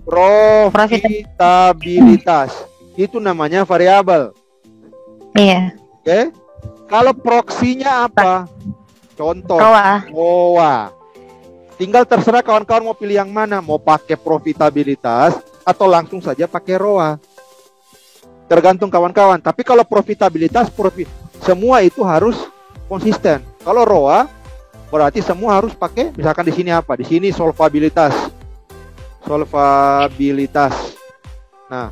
[SPEAKER 1] Profitabilitas. Itu namanya variabel.
[SPEAKER 3] Iya.
[SPEAKER 1] Oke. Kalau proksinya apa? Contoh ROA. Tinggal terserah kawan-kawan mau pilih yang mana, mau pakai profitabilitas atau langsung saja pakai ROA. Tergantung kawan-kawan. Tapi kalau profitabilitas, semua itu harus konsisten. Kalau ROA berarti semua harus pakai. Misalkan di sini apa? Di sini solvabilitas. Nah,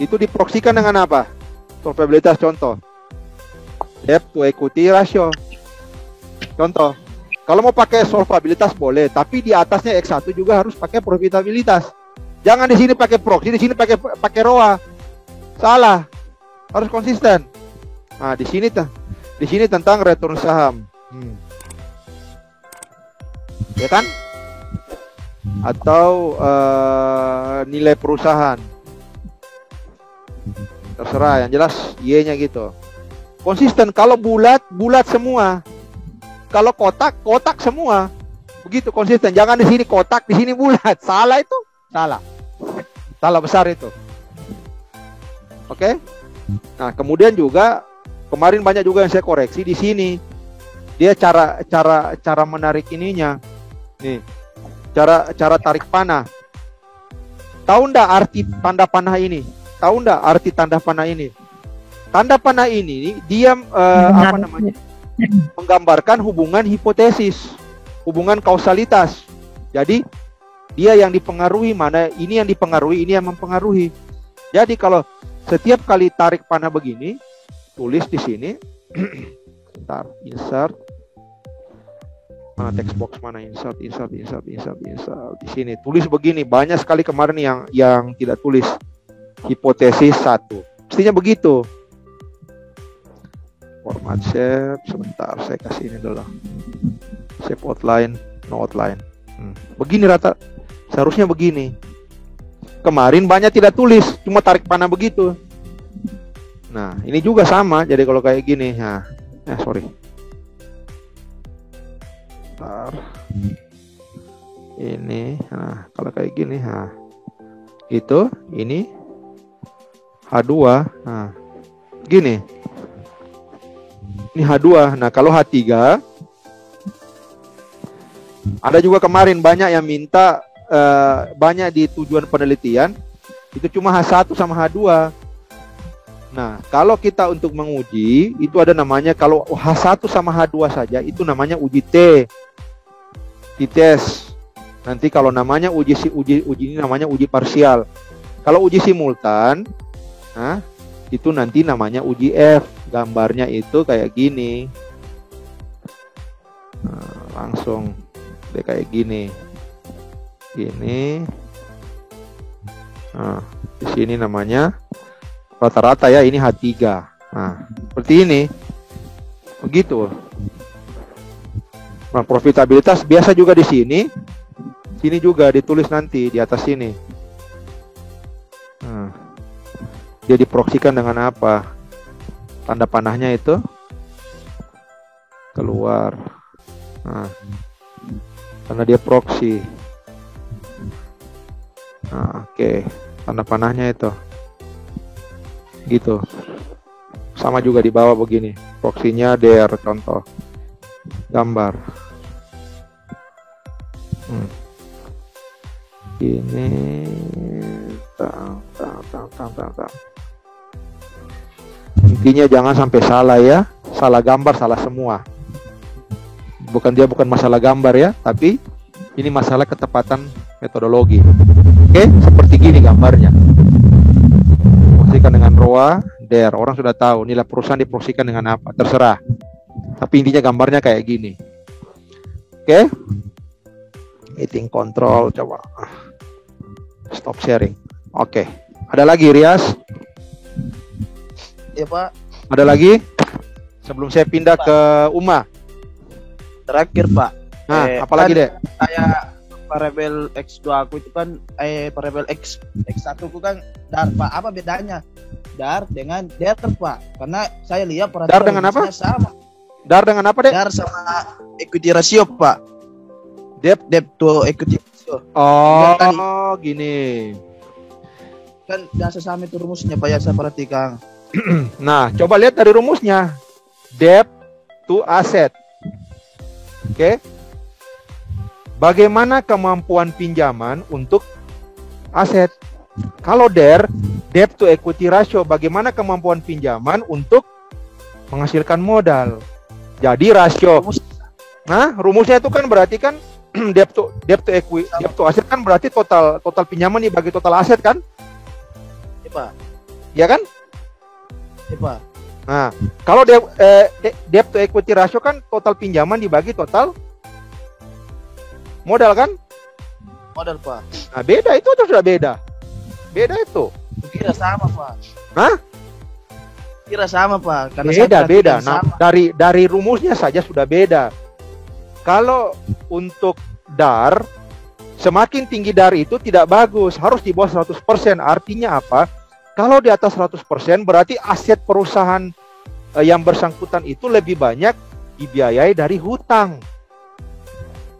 [SPEAKER 1] itu diproksikan dengan apa? Solvabilitas contoh. Debt to equity ratio. Contoh. Kalau mau pakai solvabilitas boleh, tapi di atasnya X1 juga harus pakai profitabilitas. Jangan di sini pakai proxy, di sini pakai ROA. Salah. Harus konsisten. Nah, di sini tentang return saham. Ya kan? Atau nilai perusahaan. Terserah, yang jelas Y-nya gitu. Konsisten. Kalau bulat semua. Kalau kotak semua. Begitu konsisten. Jangan di sini kotak, di sini bulat. Salah itu. Salah besar itu. Oke? Nah, kemudian juga kemarin banyak juga yang saya koreksi di sini. Dia cara menarik ininya. Nih. Cara tarik panah. Tahu enggak arti tanda panah ini? Tahu enggak arti tanda panah ini? Tanda panah ini dia menggambarkan hubungan hipotesis, hubungan kausalitas. Jadi dia yang dipengaruhi, mana ini yang dipengaruhi, ini yang mempengaruhi. Jadi kalau setiap kali tarik panah begini, tulis di sini. Bentar, insert. Mana text box mana insert. Di sini tulis begini. Banyak sekali kemarin yang tidak tulis. Hipotesis 1. Mestinya begitu. Format shape, sebentar saya kasih ini dulu. Shape outline, no outline. Begini rata. Seharusnya begini. Kemarin banyak tidak tulis, cuma tarik panah begitu. Nah, ini juga sama. Jadi kalau kayak gini, sorry. Bentar. Ini, nah kalau kayak gini, nah itu, ini H2, nah gini, ini H2. Nah kalau H3, ada juga kemarin banyak yang minta, banyak di tujuan penelitian itu cuma H1 sama H2. Nah kalau kita untuk menguji itu ada namanya, kalau H1 sama H2 saja itu namanya uji tes. Nanti kalau namanya uji ini namanya uji parsial. Kalau uji simultan, nah itu nanti namanya uji F. Gambarnya itu kayak gini. Nah, langsung deh kayak gini. Ini. Nah, di sini namanya rata-rata ya, ini H3. Nah, seperti ini. Begitu. Nah, profitabilitas biasa juga di sini. Sini juga ditulis nanti di atas sini. Nah, dia diproksikan dengan apa? Tanda panahnya itu keluar. Nah, karena dia proksi. Nah, oke. Tanda panahnya itu. Gitu. Sama juga di bawah begini. Proksinya der, contoh. Gambar. Ini intinya jangan sampai salah ya, salah gambar, salah semua. Bukan masalah gambar ya, tapi ini masalah ketepatan metodologi. Oke, seperti gini gambarnya. Proksikan dengan ROA, DER, orang sudah tahu nilai perusahaan diproksikan dengan apa, terserah. Tapi intinya gambarnya kayak gini. Oke, meeting control, coba. Stop sharing. Oke. Ada lagi, Rias?
[SPEAKER 5] Ya, Pak.
[SPEAKER 1] Ada lagi? Sebelum saya pindah Pak ke Uma.
[SPEAKER 5] Terakhir, Pak.
[SPEAKER 1] Nah, apalagi, Dek?
[SPEAKER 5] Saya variabel X2 aku itu kan variabel X1 aku kan dar, Pak. Apa bedanya? Dar dengan der, Pak. Karena saya lihat
[SPEAKER 1] dar dengan apa?
[SPEAKER 5] Sama.
[SPEAKER 1] Dar dengan apa, Dek?
[SPEAKER 5] Dar sama equity ratio, Pak. Debt to equity ratio.
[SPEAKER 1] Oh, gini.
[SPEAKER 5] Kan biasa sama itu rumusnya, Pak, ya saya perhatikan.
[SPEAKER 1] Nah, coba lihat dari rumusnya. Debt to asset. Oke. Bagaimana kemampuan pinjaman untuk aset? Kalau debt to equity ratio, bagaimana kemampuan pinjaman untuk menghasilkan modal? Jadi rasio. Nah, rumusnya itu kan berarti kan debt to aset kan berarti total pinjaman dibagi total aset kan?
[SPEAKER 5] Iya, Pak.
[SPEAKER 1] Iya kan?
[SPEAKER 5] Iya, Pak.
[SPEAKER 1] Nah, kalau debt to equity ratio kan total pinjaman dibagi total modal kan?
[SPEAKER 5] Modal, Pak.
[SPEAKER 1] Nah, beda itu sudah beda. Beda itu.
[SPEAKER 5] Kira sama, Pak.
[SPEAKER 1] Hah?
[SPEAKER 5] Kira sama, Pak. Karena
[SPEAKER 1] beda. Nah, dari rumusnya saja sudah beda. Kalau untuk DAR, semakin tinggi DAR itu tidak bagus, harus di bawah 100%. Artinya apa? Kalau di atas 100% berarti aset perusahaan yang bersangkutan itu lebih banyak dibiayai dari hutang.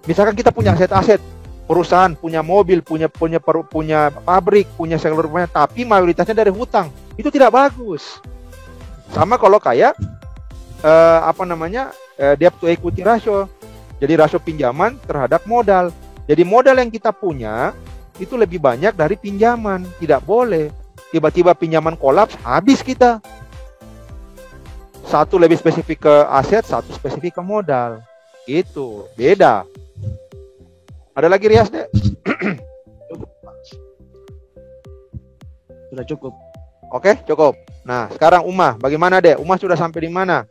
[SPEAKER 1] Misalkan kita punya aset-aset, perusahaan punya mobil, punya pabrik, punya seluruhnya, tapi mayoritasnya dari hutang. Itu tidak bagus. Sama kalau kayak debt to equity ratio. Jadi rasio pinjaman terhadap modal. Jadi modal yang kita punya itu lebih banyak dari pinjaman. Tidak boleh. Tiba-tiba pinjaman kolaps, habis kita. Satu lebih spesifik ke aset, satu spesifik ke modal. Gitu. Beda. Ada lagi, Rias, Dek?
[SPEAKER 5] Sudah cukup.
[SPEAKER 1] Oke, cukup. Nah, sekarang Uma. Bagaimana, Dek? Uma sudah sampai di mana?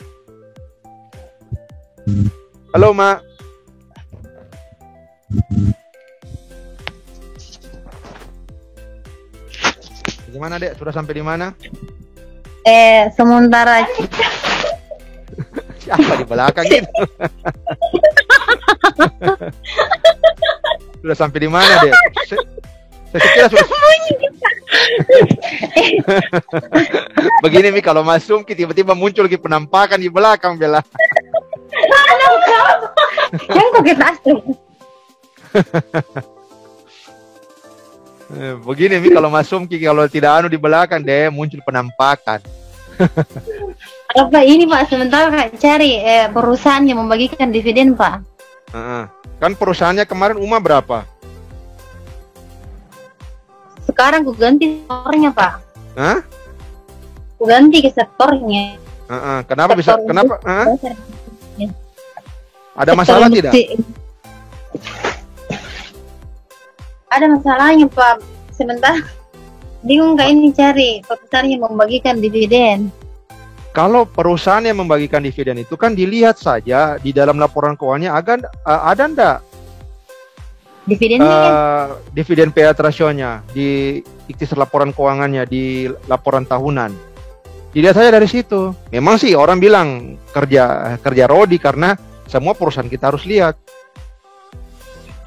[SPEAKER 1] Halo, Ma. Gimana, Dek? Sudah sampai di mana?
[SPEAKER 3] Sementara
[SPEAKER 1] Siapa di belakang gitu? Sudah sampai di mana, Dek? Saya kira sudah. Begini Mi, kalau masuk tiba-tiba muncul lagi penampakan di belakang Bella.
[SPEAKER 3] Yang kok kita asli.
[SPEAKER 1] Begini Mi, kalau Mas Sumki kalau tidak di belakang deh muncul penampakan.
[SPEAKER 3] Apa ini Pak, sementara Kak cari perusahaan yang membagikan dividen Pak.
[SPEAKER 1] Kan perusahaannya kemarin UMA berapa?
[SPEAKER 3] Sekarang ku ganti sektornya Pak.
[SPEAKER 1] Hah?
[SPEAKER 3] Ku ganti ke sektornya.
[SPEAKER 1] Kenapa bisa?
[SPEAKER 3] Sektor
[SPEAKER 1] Kenapa? Ada
[SPEAKER 3] sektor
[SPEAKER 1] masalah tidak?
[SPEAKER 3] Ada masalahnya Pak. Sementara bingung Kak ini cari perusahaan yang membagikan dividen.
[SPEAKER 1] Kalau perusahaan yang membagikan dividen itu kan dilihat saja di dalam laporan keuangannya ada ndak
[SPEAKER 3] Dividennya
[SPEAKER 1] dividen payout ratio-nya di ikhtisar laporan keuangannya di laporan tahunan. Dilihat saja dari situ. Memang sih orang bilang kerja Rodi karena semua perusahaan kita harus lihat.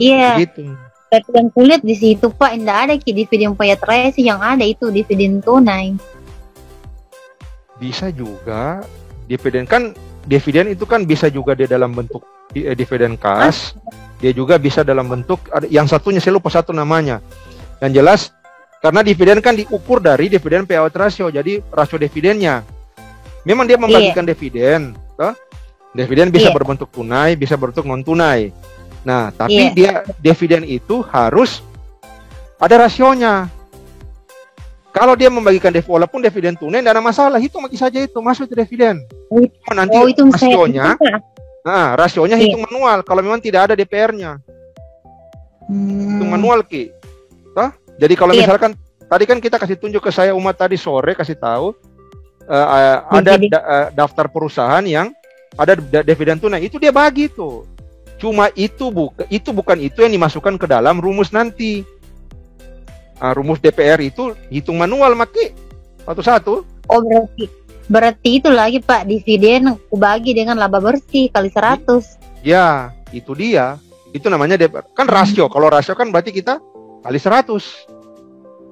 [SPEAKER 3] Iya.
[SPEAKER 1] Begitu.
[SPEAKER 3] Tapi yang kulihat di situ Pak, tidak ada dividen payout ratio, yang ada itu dividen tunai. Bisa
[SPEAKER 1] juga dividen itu kan bisa juga dia dalam bentuk dividen cash, dia juga bisa dalam bentuk yang satunya saya lupa satu namanya. Yang jelas karena dividen kan diukur dari dividen payout ratio, jadi rasio dividennya. Memang dia membagikan dividen, toh? Dividen bisa berbentuk tunai, bisa berbentuk non tunai. Nah, tapi dia dividen itu harus ada rasionya. Kalau dia membagikan walaupun dividen tunai tidak ada masalah, hitung lagi saja itu masuk itu dividen. Nanti
[SPEAKER 3] itu
[SPEAKER 1] rasionya, rasionya hitung manual. Kalau memang tidak ada DPR-nya, hitung manual Ki. Toh? Jadi kalau misalkan tadi kan kita kasih tunjuk ke saya Umat tadi sore kasih tahu ada daftar perusahaan yang ada dividen tunai, itu dia bagi tuh. Cuma itu bukan itu yang dimasukkan ke dalam rumus nanti. Rumus DPR itu hitung manual Maki satu-satu. Oh
[SPEAKER 3] berarti itu lagi Pak, dividen bagi dengan laba bersih kali 100.
[SPEAKER 1] Ya, itu dia. Itu namanya DPR. Kan rasio. Kalau rasio kan berarti kita kali 100.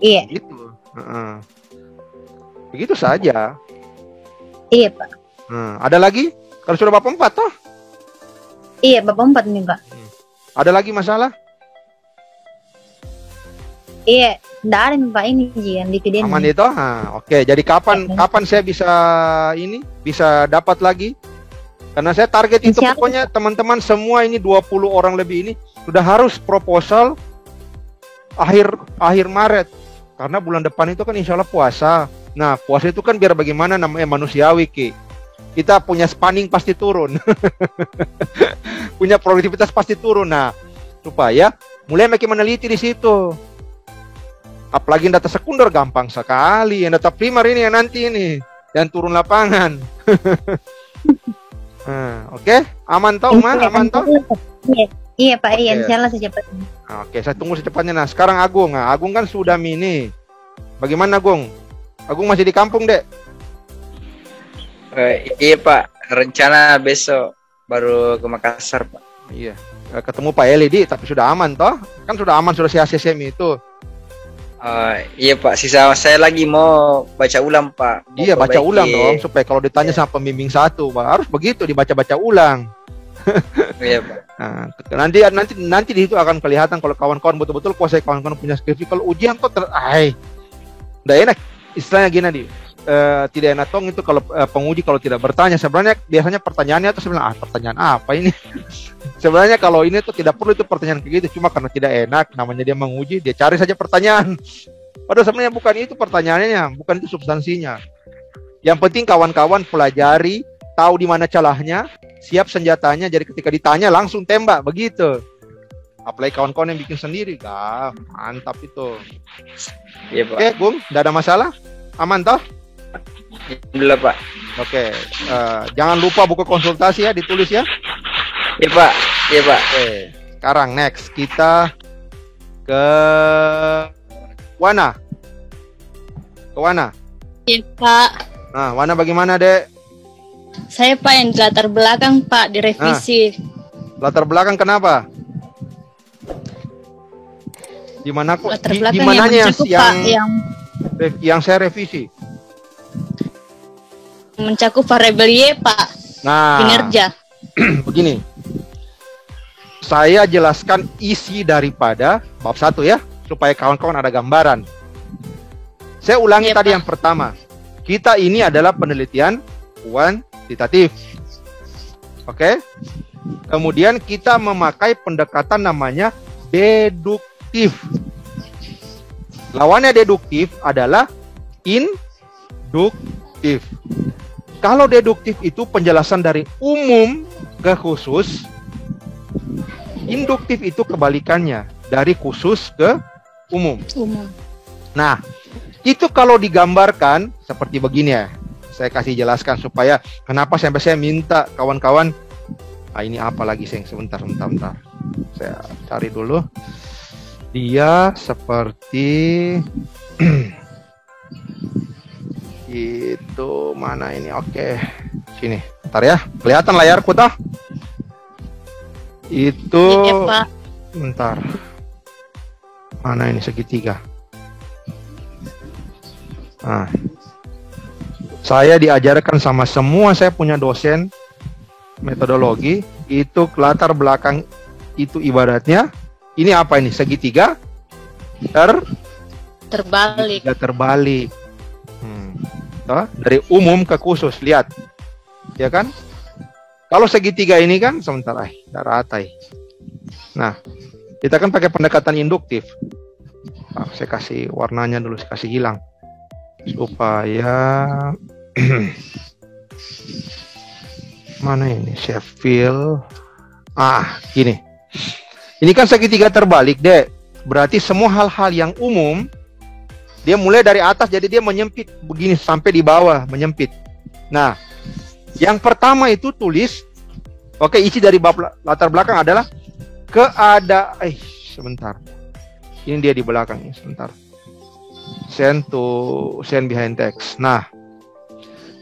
[SPEAKER 3] Iya.
[SPEAKER 1] Gitu. Begitu saja.
[SPEAKER 3] Iya Pak.
[SPEAKER 1] Ada lagi? Kalau sudah Bapak 4 toh?
[SPEAKER 3] Iya, Bapak 4 nih Pak.
[SPEAKER 1] Ada lagi masalah?
[SPEAKER 3] Iya, enggak ada nih Pak ini yang dividen.
[SPEAKER 1] Aman itu? Oke. Jadi kapan saya bisa dapat lagi? Karena saya target itu pokoknya teman-teman semua ini 20 orang lebih ini sudah harus proposal akhir Maret. Karena bulan depan itu kan insya Allah puasa. Nah, puasa itu kan biar bagaimana namanya manusiawi Ki. Kita punya spanning pasti turun. Punya produktivitas pasti turun. Nah, supaya mulai makin meneliti di situ. Apalagi data sekunder gampang sekali. Yang data primer ini yang nanti ini yang turun lapangan. Oke. Aman toh, aman toh?
[SPEAKER 3] Iya Pak, iya insyaallah secepatnya.
[SPEAKER 1] Oke, saya tunggu secepatnya. Nah, sekarang Agung. Agung kan sudah mini. Bagaimana Agung? Agung masih di kampung, Dek?
[SPEAKER 6] Iya Pak, rencana besok baru ke Makassar Pak.
[SPEAKER 1] Iya, ketemu Pak Eli tapi sudah aman toh? Kan sudah aman, sudah CACSM itu.
[SPEAKER 6] Iya Pak, sisa saya lagi mau baca ulang Pak.
[SPEAKER 1] Iya, baca ulang dong supaya kalau ditanya sama pembimbing satu, Pak, harus begitu dibaca-baca ulang.
[SPEAKER 6] Iya Pak.
[SPEAKER 1] Nanti di situ akan kelihatan kalau kawan-kawan betul-betul kuasai kawan-kawan punya skripsi. Kalau ujian kok udah enak. Istilahnya gini nih. Tidak enak tong itu kalau penguji kalau tidak bertanya. Sebenarnya biasanya pertanyaannya tuh sebenarnya pertanyaan apa ini? Sebenarnya kalau ini tuh tidak perlu itu pertanyaan kayak gitu, cuma karena tidak enak namanya dia menguji, dia cari saja pertanyaan. Padahal sebenarnya bukan itu pertanyaannya, bukan itu substansinya. Yang penting kawan-kawan pelajari, tahu di mana celahnya, siap senjatanya, jadi ketika ditanya langsung tembak begitu. Apalagi kawan-kawan yang bikin sendiri, mantap itu.
[SPEAKER 6] Iya Pak.
[SPEAKER 1] Oke, Gung, tidak ada masalah, aman toh?
[SPEAKER 6] Alhamdulillah Pak.
[SPEAKER 1] Oke, jangan lupa buku konsultasi ya, ditulis ya.
[SPEAKER 6] Iya Pak. Iya Pak.
[SPEAKER 1] Oke, sekarang next kita ke Wana. Ke Wana.
[SPEAKER 2] Iya Pak.
[SPEAKER 1] Nah, Wana bagaimana Dek?
[SPEAKER 2] Saya Pak yang di latar belakang Pak, direvisi.
[SPEAKER 1] Latar belakang kenapa? Di mana kok?
[SPEAKER 2] Latar belakang
[SPEAKER 1] Di mananya
[SPEAKER 2] yang
[SPEAKER 1] saya revisi?
[SPEAKER 2] Mencakup variabel Y Pak.
[SPEAKER 1] Nah,
[SPEAKER 2] Kinerja.
[SPEAKER 1] begini. Saya jelaskan isi daripada bab 1 ya, supaya kawan-kawan ada gambaran. Saya ulangi tadi yang pertama. Kita ini adalah penelitian kuantitatif. Oke? Kemudian kita memakai pendekatan namanya deduktif. Lawannya deduktif adalah induktif. Kalau deduktif itu penjelasan dari umum ke khusus, induktif itu kebalikannya, dari khusus ke umum. Nah, itu kalau digambarkan seperti begini ya. Saya kasih jelaskan supaya kenapa sampai saya minta kawan-kawan. Ini apa lagi sayang? Sebentar. Saya cari dulu. Dia seperti itu mana ini? Oke, sini. Bentar ya. Kelihatan layarku toh? Itu. Bentar. Mana ini segitiga? Nah, saya diajarkan sama semua, saya punya dosen metodologi, itu latar belakang itu ibaratnya ini apa ini? Segitiga terbalik. Dari umum ke khusus, lihat. Ya kan? Kalau segitiga ini kan sebentar daratai. Nah, kita kan pakai pendekatan induktif. Saya kasih warnanya dulu, saya kasih hilang. Supaya mana ini? Sheffield. Gini. Ini kan segitiga terbalik, Dek. Berarti semua hal-hal yang umum dia mulai dari atas, jadi dia menyempit begini sampai di bawah, menyempit. Nah, yang pertama itu tulis. Oke, isi dari bab latar belakang adalah keadaan. Sebentar. Ini dia di belakang ini, sebentar. Send behind text. Nah,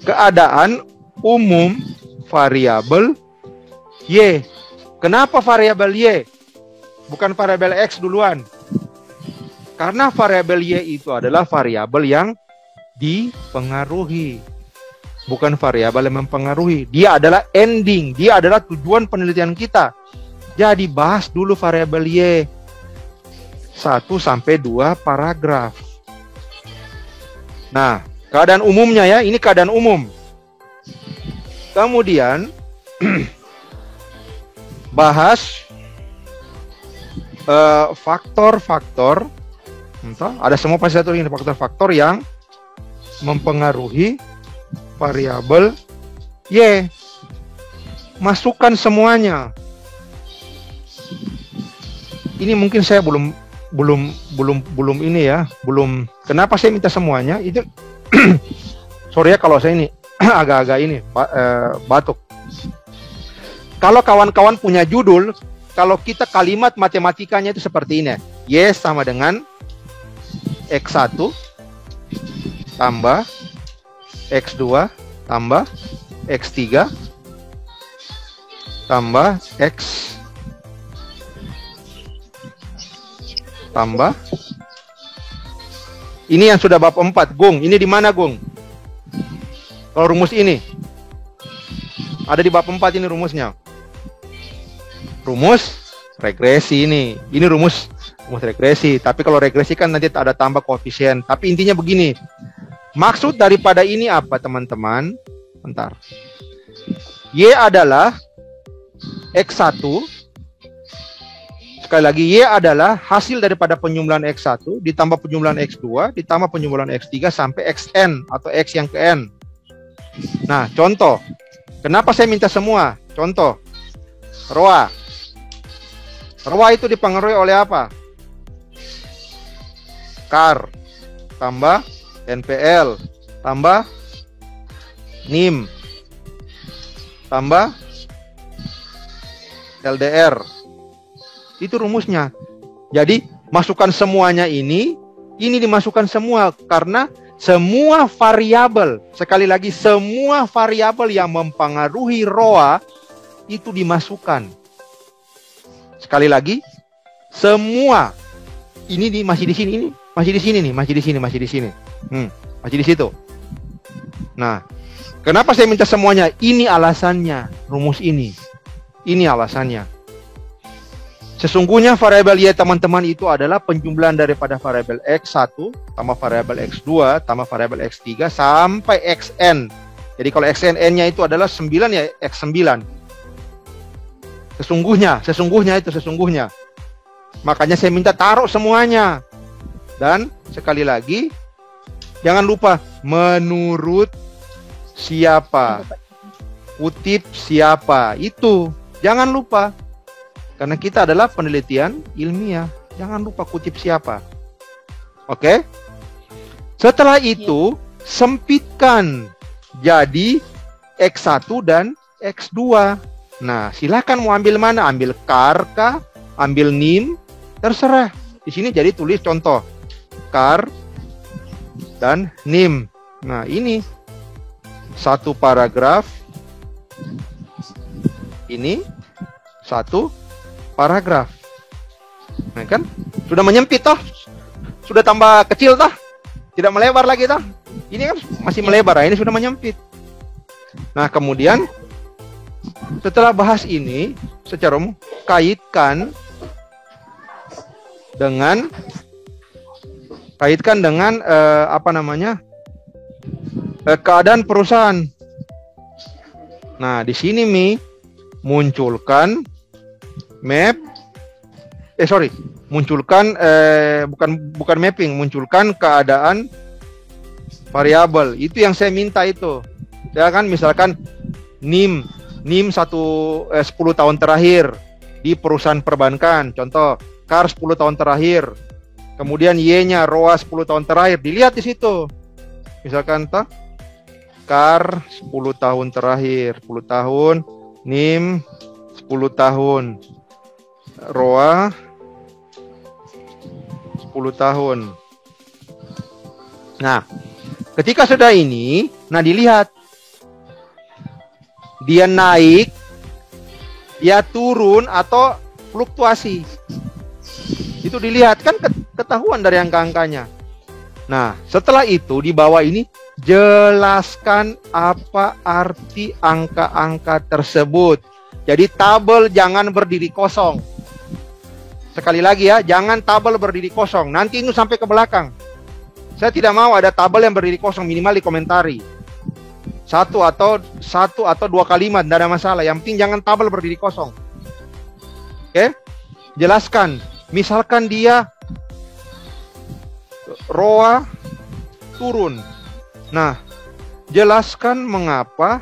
[SPEAKER 1] keadaan umum variabel Y. Kenapa variabel Y? Bukan variabel X duluan. Karena variabel Y itu adalah variabel yang dipengaruhi. Bukan variabel yang mempengaruhi. Dia adalah ending. Dia adalah tujuan penelitian kita. Jadi bahas dulu variabel Y. 1-2 paragraf. Nah, keadaan umumnya ya, ini keadaan umum. Kemudian bahas faktor-faktor. Ada semua pasti satu ini faktor-faktor yang mempengaruhi variabel Y. Masukkan semuanya. Ini mungkin saya belum ini ya, belum. Kenapa saya minta semuanya? Itu sorry ya kalau saya ini agak-agak ini batuk. Kalau kawan-kawan punya judul, kalau kita kalimat matematikanya itu seperti ini. Y sama dengan X1 tambah X2 tambah X3 tambah X tambah. Ini yang sudah bab 4, Gung. Ini di mana, Gung? Kalau rumus ini ada di bab 4 ini rumusnya. Rumus regresi ini. Ini rumus regresi. Tapi kalau regresi kan nanti ada tambah koefisien. Tapi intinya begini. Maksud daripada ini apa, teman-teman? Bentar. Y adalah X1. Sekali lagi, Y adalah hasil daripada penjumlahan X1 ditambah penjumlahan X2 ditambah penjumlahan X3 sampai Xn atau X yang ke N. Nah, contoh. Kenapa saya minta semua? Contoh. ROA. ROA itu dipengaruhi oleh apa? CAR tambah NPL tambah NIM tambah LDR. Itu rumusnya. Jadi masukkan semuanya ini dimasukkan semua karena semua variabel, sekali lagi semua variabel yang mempengaruhi ROA itu dimasukkan. Sekali lagi, semua ini masih di sini, ini masih di sini nih, masih di sini, masih di sini. Masih di situ. Nah, kenapa saya minta semuanya? Ini alasannya, rumus ini. Ini alasannya. Sesungguhnya variabel Y teman-teman itu adalah penjumlahan daripada variabel X1 tambah variabel X2 tambah variabel X3 sampai Xn. Jadi kalau Xn N-nya itu adalah 9 ya X9. Sesungguhnya. Makanya saya minta taruh semuanya. Dan sekali lagi, jangan lupa menurut siapa, kutip siapa, itu jangan lupa. Karena kita adalah penelitian ilmiah, jangan lupa kutip siapa. Oke? Setelah itu, sempitkan jadi X1 dan X2. Nah, silakan mau ambil mana? Ambil KAR kah? Ambil NIM? Terserah. Di sini jadi tulis contoh. KAR dan NIM. Nah, ini satu paragraf. Ini satu paragraf. Nah, kan sudah menyempit toh? Sudah tambah kecil toh? Tidak melebar lagi toh? Ini kan masih melebar, ini sudah menyempit. Nah, kemudian setelah bahas ini secara umum, kaitkan dengan keadaan perusahaan. Nah, di sini munculkan keadaan variabel. Itu yang saya minta itu. Ya kan, misalkan NIM 10 tahun terakhir di perusahaan perbankan, contoh KAR 10 tahun terakhir. Kemudian Y-nya ROA 10 tahun terakhir, dilihat di situ. Misalkan KAR 10 tahun terakhir, 10 tahun, NIM 10 tahun, ROA 10 tahun. Nah, ketika sudah ini, nah dilihat dia naik, dia turun atau fluktuasi. Itu dilihat kan, ketahuan dari angka-angkanya. Nah, setelah itu di bawah ini jelaskan apa arti angka-angka tersebut. Jadi tabel jangan berdiri kosong. Sekali lagi ya, jangan tabel berdiri kosong. Nanti ini sampai ke belakang. Saya tidak mau ada tabel yang berdiri kosong, minimal dikomentari. Satu atau dua kalimat, tidak ada masalah. Yang penting jangan tabel berdiri kosong. Oke? Jelaskan. Misalkan dia ROA turun. Nah, jelaskan mengapa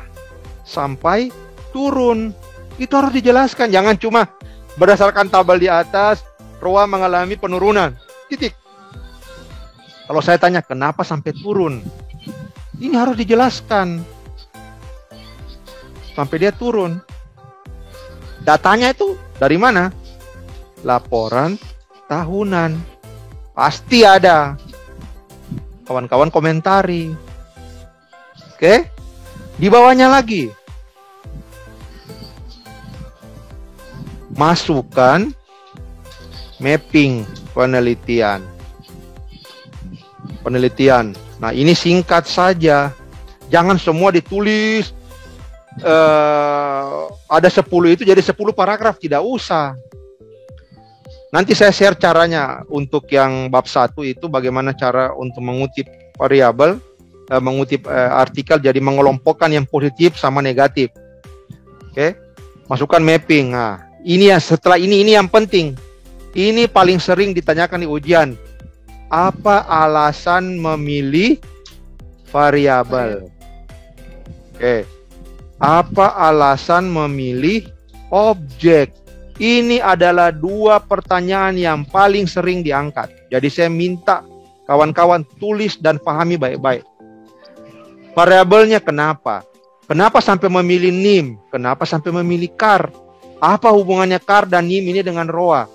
[SPEAKER 1] sampai turun. Itu harus dijelaskan. Jangan cuma berdasarkan tabel di atas, ROA mengalami penurunan. Titik. Kalau saya tanya, kenapa sampai turun? Ini harus dijelaskan. Sampai dia turun. Datanya itu dari mana? Laporan tahunan. Pasti ada. Kawan-kawan komentari. Oke? Di bawahnya lagi. Masukkan mapping penelitian. Nah, ini singkat saja. Jangan semua ditulis. Ada 10 itu jadi 10 paragraf. Tidak usah. Nanti saya share caranya untuk yang bab 1 itu bagaimana cara untuk mengutip variabel, mengutip artikel, jadi mengelompokkan yang positif sama negatif. Oke? Masukkan mapping. Nah, ini ya, setelah ini yang penting. Ini paling sering ditanyakan di ujian. Apa alasan memilih variabel? Oke. Apa alasan memilih objek? Ini adalah 2 pertanyaan yang paling sering diangkat. Jadi saya minta kawan-kawan tulis dan pahami baik-baik. Variabelnya kenapa? Kenapa sampai memilih NIM? Kenapa sampai memilih KAR? Apa hubungannya KAR dan NIM ini dengan ROA?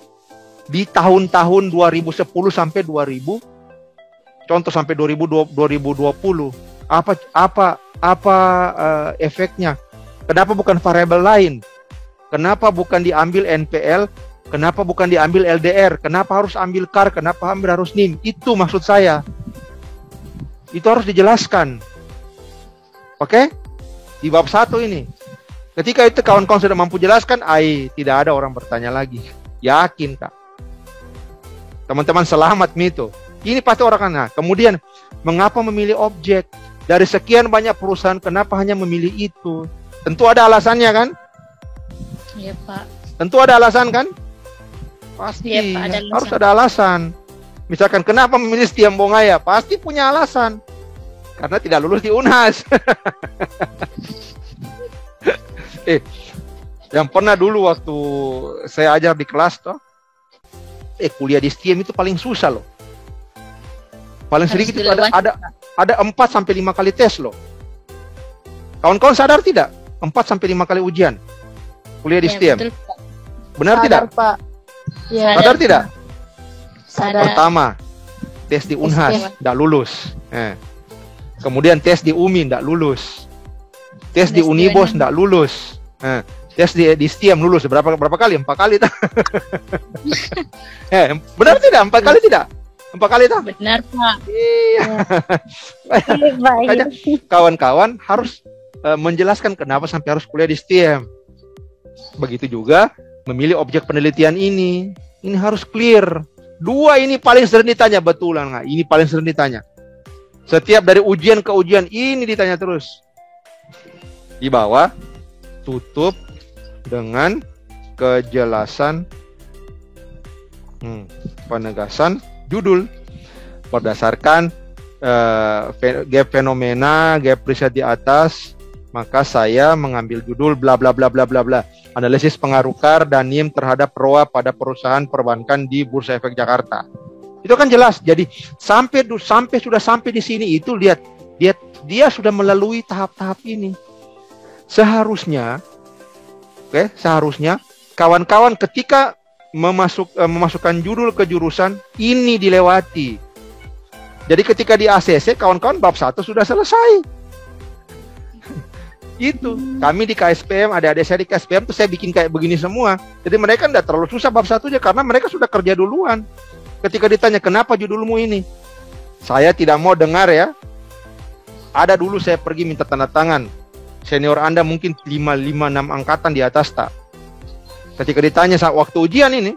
[SPEAKER 1] Di tahun-tahun 2010 sampai 2000, contoh sampai 2020. Apa efeknya? Kenapa bukan variabel lain? Kenapa bukan diambil NPL? Kenapa bukan diambil LDR? Kenapa harus ambil KAR? Kenapa harus NIM? Itu maksud saya. Itu harus dijelaskan. Oke? Di bab 1 ini. Ketika itu kawan-kawan sudah mampu jelaskan, tidak ada orang bertanya lagi. Yakin, Kak. Teman-teman selamat Mito. Ini pasti orang kan. Nah, kemudian mengapa memilih objek? Dari sekian banyak perusahaan, kenapa hanya memilih itu? Tentu ada alasannya kan?
[SPEAKER 2] Iya, Pak.
[SPEAKER 1] Tentu ada alasan kan? Pasti.
[SPEAKER 2] Iya, Pak, ada alasan.
[SPEAKER 1] Harus ada alasan. Misalkan kenapa memilih Setiam Bongaya? Pasti punya alasan. Karena tidak lulus di Unhas. Yang pernah dulu waktu saya ajar di kelas toh, kuliah di Setiam itu paling susah loh. Paling sedikit itu ada 4 sampai 5 kali tes loh. Kawan-kawan sadar tidak? 4 sampai 5 kali ujian kuliah di Setiam.
[SPEAKER 2] Betul, Pak.
[SPEAKER 1] Benar
[SPEAKER 3] Sadar,
[SPEAKER 1] tidak?
[SPEAKER 3] Pak. Ya.
[SPEAKER 1] Sadar tidak?
[SPEAKER 2] Sadar.
[SPEAKER 1] Pertama, tes di Unhas tidak lulus. Kemudian tes di UMI tidak lulus. Tes di Unibos tidak lulus. Tes di Setiam lulus berapa kali? 4 kali tak? Benar tidak? 4 kali tidak? 4 kali tak?
[SPEAKER 2] Benar, Pak.
[SPEAKER 1] Iya. Makanya kawan-kawan harus menjelaskan kenapa sampai harus kuliah di Setiam. Begitu juga memilih objek penelitian ini. Ini harus clear. 2 ini paling sering ditanya, betulan nggak? Ini paling sering ditanya. Setiap dari ujian ke ujian ini ditanya terus. Di bawah tutup dengan kejelasan penegasan judul berdasarkan gap fenomena, gap riset di atas, maka saya mengambil judul bla bla bla bla bla bla. Analisis pengaruh KAR dan NIM terhadap ROA pada perusahaan perbankan di Bursa Efek Jakarta. Itu kan jelas. Jadi sampai di sini itu lihat dia sudah melalui tahap-tahap ini. Seharusnya kawan-kawan ketika memasukkan judul ke jurusan ini dilewati. Jadi ketika di ACC kawan-kawan bab 1 sudah selesai. Itu kami di KSPM, adik-adik saya di KSPM tuh saya bikin kayak begini semua. Jadi mereka tidak terlalu susah bab 1-nya karena mereka sudah kerja duluan. Ketika ditanya kenapa judulmu ini, saya tidak mau dengar ya. Ada dulu saya pergi minta tanda tangan. Senior Anda mungkin 5, 6 angkatan di atas tak. Ketika ditanya saat waktu ujian ini,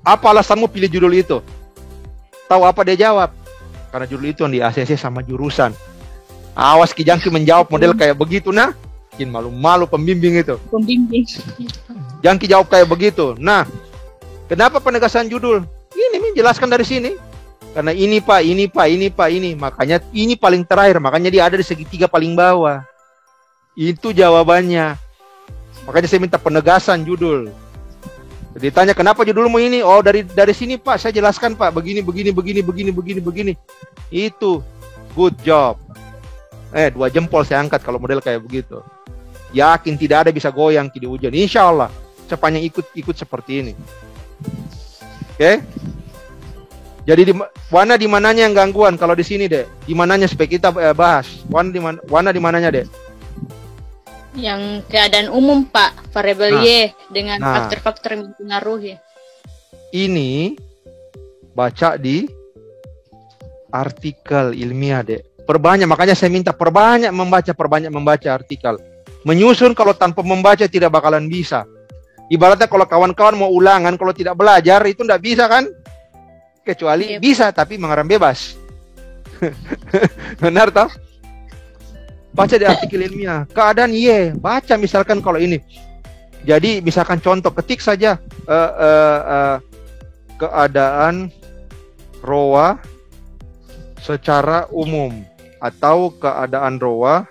[SPEAKER 1] apa alasanmu pilih judul itu? Tahu apa dia jawab? Karena judul itu yang di ACC sama jurusan. Awas Ki Jangki menjawab model kayak begitu, nah. Bikin malu-malu pembimbing itu.
[SPEAKER 2] Pembimbing.
[SPEAKER 1] Jangki jawab kayak begitu. Nah, kenapa penegasan judul? Ini menjelaskan dari sini. Karena ini Pak, ini. Makanya ini paling terakhir. Makanya dia ada di segitiga paling bawah. Itu jawabannya. Makanya saya minta penegasan judul. Ditanya kenapa judulmu ini? Oh dari sini Pak, saya jelaskan Pak. Begini. Itu. Good job. 2 jempol saya angkat kalau model kayak begitu. Yakin tidak ada bisa goyang di ujian. Insya Allah. Sepanjang ikut seperti ini. Oke? Jadi warna di mananya yang gangguan? Kalau di sini deh, di mananya supaya kita bahas. Warna di mananya deh?
[SPEAKER 2] Yang keadaan umum Pak, variabel Y dengan faktor-faktor yang mempengaruhi. Ini
[SPEAKER 1] baca di artikel ilmiah deh. Perbanyak, makanya saya minta perbanyak membaca artikel. Menyusun kalau tanpa membaca tidak bakalan bisa. Ibaratnya kalau kawan-kawan mau ulangan, kalau tidak belajar itu tidak bisa kan? Kecuali bisa, tapi mengarang bebas. Benar toh? Baca di artikel ilmiah. Keadaan Y, baca misalkan kalau ini. Jadi misalkan contoh, ketik saja keadaan ROA secara umum atau keadaan ROA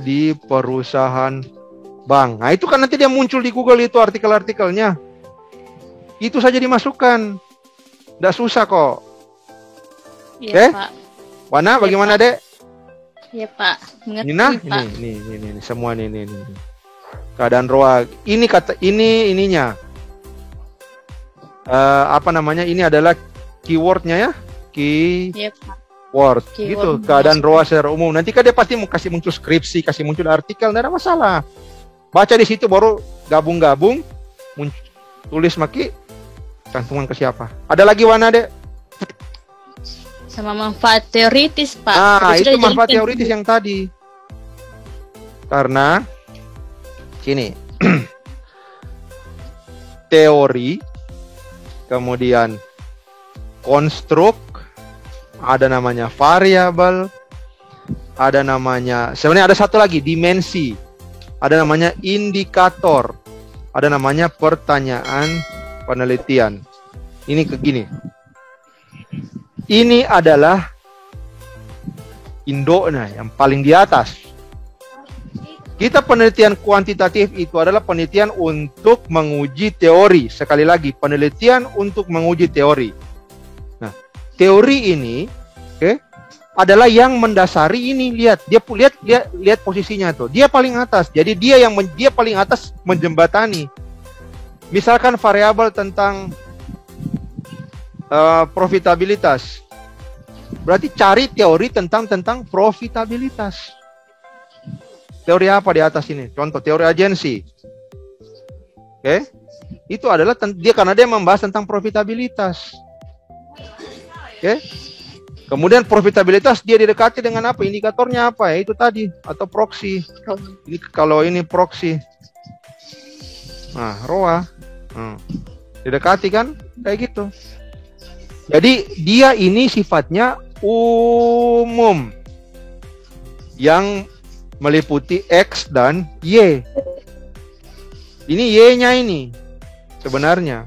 [SPEAKER 1] di perusahaan bank. Nah itu kan nanti dia muncul di Google itu artikel-artikelnya. Itu saja dimasukkan. Tidak susah kok.
[SPEAKER 2] Iya, Pak.
[SPEAKER 1] Wana bagaimana, Dek?
[SPEAKER 2] Iya, Pak. Mengerti,
[SPEAKER 1] Nina,
[SPEAKER 2] Pak.
[SPEAKER 1] Ini semua ini. Keadaan ROA. Ini ininya. Apa namanya? Ini adalah keywordnya ya. Keyword. Gitu. Keadaan ROA secara umum. Nanti kan dia pasti mau kasih muncul skripsi, kasih muncul artikel, tidak ada masalah. Baca di situ baru gabung, tulis maki, cantuman ke siapa. Ada lagi Wana, Dek?
[SPEAKER 2] Sama manfaat teoritis, Pak.
[SPEAKER 1] Nah, itu manfaat teoritis yang tadi. Karena sini teori, kemudian konstruk, ada namanya variabel, ada namanya, sebenarnya ada satu lagi, dimensi, ada namanya indikator, ada namanya pertanyaan penelitian. Ini begini. Ini adalah induknya yang paling di atas. Kita penelitian kuantitatif itu adalah penelitian untuk menguji teori. Sekali lagi, penelitian untuk menguji teori. Nah, teori ini, adalah yang mendasari ini. Lihat, lihat posisinya tuh. Dia paling atas. Jadi dia paling atas menjembatani. Misalkan variabel tentang profitabilitas. Berarti cari teori tentang profitabilitas. Teori apa di atas ini? Contoh teori agensi. Oke. Itu adalah karena dia membahas tentang profitabilitas. Oke. Kemudian profitabilitas dia didekati dengan apa? Indikatornya apa? Ya, itu tadi, atau proxy. Ini kalau ini proxy. Nah, ROA. Didekati kan kayak gitu. Jadi dia ini sifatnya umum yang meliputi X dan Y. Ini Y-nya ini sebenarnya.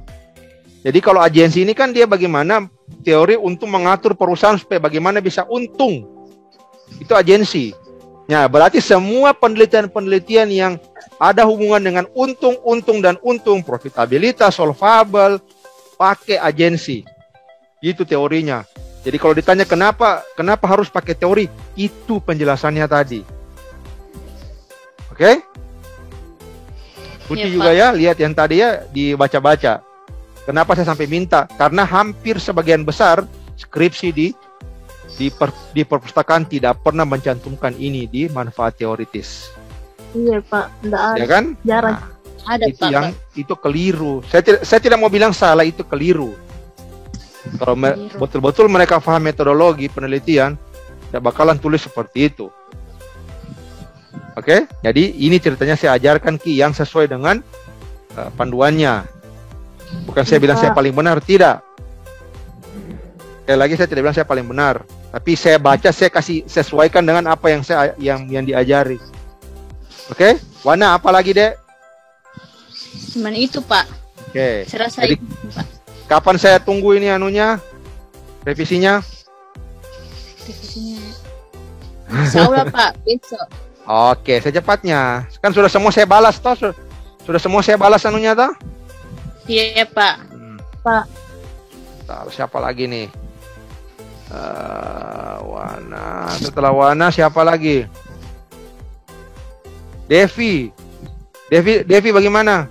[SPEAKER 1] Jadi kalau agensi ini kan dia bagaimana teori untuk mengatur perusahaan supaya bagaimana bisa untung. Itu agensi. Nah, berarti semua penelitian-penelitian yang ada hubungan dengan untung dan untung, profitabilitas, solvable, pakai agensi. Itu teorinya. Jadi kalau ditanya kenapa harus pakai teori, itu penjelasannya tadi. Oke? Kunci juga ya, lihat yang tadi ya dibaca-baca. Kenapa saya sampai minta? Karena hampir sebagian besar skripsi di perpustakaan tidak pernah mencantumkan ini di manfaat teoritis.
[SPEAKER 3] Iya Pak, enggak ada.
[SPEAKER 1] Ya kan?
[SPEAKER 3] Jarang.
[SPEAKER 2] Ada
[SPEAKER 1] Itu
[SPEAKER 2] Pak.
[SPEAKER 1] itu keliru. Saya tidak mau bilang salah, itu keliru. Kalau betul-betul mereka paham metodologi penelitian, tidak bakalan tulis seperti itu. Oke? Jadi ini ceritanya saya ajarkan Ki yang sesuai dengan panduannya. Bukan saya bilang saya paling benar, tidak. Sekali lagi saya tidak bilang saya paling benar, tapi saya baca, saya kasih sesuaikan dengan apa yang diajari. Oke? Wana apa lagi, Dek?
[SPEAKER 2] Cuman itu Pak.
[SPEAKER 1] Oke.
[SPEAKER 2] Serasa
[SPEAKER 1] Jadi,
[SPEAKER 2] itu Pak.
[SPEAKER 1] kapan saya tunggu ini anunya? Revisinya?
[SPEAKER 2] Insya Allah Pak, besok.
[SPEAKER 1] Oke, secepatnya. Kan sudah semua saya balas toh. Sudah semua saya balas anunya toh?
[SPEAKER 2] Iya Pak.
[SPEAKER 3] Pak.
[SPEAKER 1] Bentar, siapa lagi nih? Wana. Setelah Wana siapa lagi? Devi bagaimana?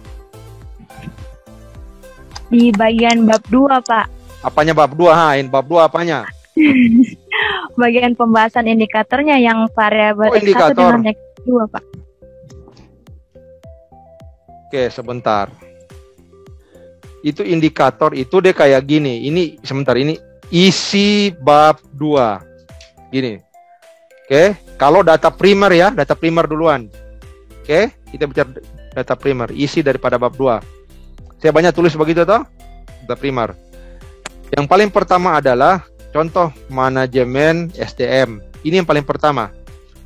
[SPEAKER 7] Di bagian bab 2, Pak.
[SPEAKER 1] Apanya bab 2? Bab 2 apanya?
[SPEAKER 7] Bagian pembahasan indikatornya yang variabel X1
[SPEAKER 1] indikator.
[SPEAKER 7] dengan X2, Pak.
[SPEAKER 1] Oke, sebentar. Itu indikator itu deh kayak gini. Ini sebentar, ini isi bab 2. Gini. Oke, kalau data primer ya, data primer duluan. Oke, kita bicara data primer, isi daripada bab 2. Saya banyak tulis begitu toh? Data primer. Yang paling pertama adalah contoh manajemen SDM. Ini yang paling pertama.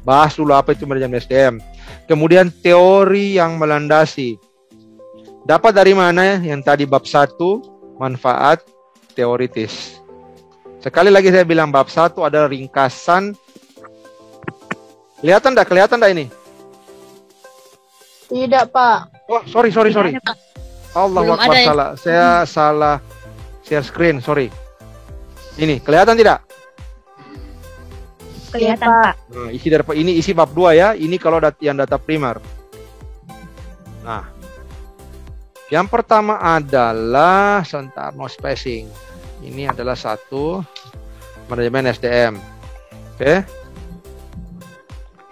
[SPEAKER 1] Bahas dulu apa itu manajemen SDM. Kemudian teori yang melandasi. Dapat dari mana? Yang tadi bab 1, manfaat teoritis. Sekali lagi saya bilang bab 1 adalah ringkasan. Kelihatan enggak ini?
[SPEAKER 3] Tidak Pak.
[SPEAKER 1] Oh, sorry. Allah
[SPEAKER 2] Belum
[SPEAKER 1] Akbar,
[SPEAKER 2] ada ya.
[SPEAKER 1] salah. Saya salah share screen, sorry. Ini kelihatan tidak?
[SPEAKER 7] Kelihatan,
[SPEAKER 3] Iya,
[SPEAKER 7] Pak.
[SPEAKER 1] Nah, ini isi bab 2 ya. Ini kalau yang data primer. Nah, yang pertama adalah sebentar, no spacing. Ini adalah 1 manajemen SDM. Oke.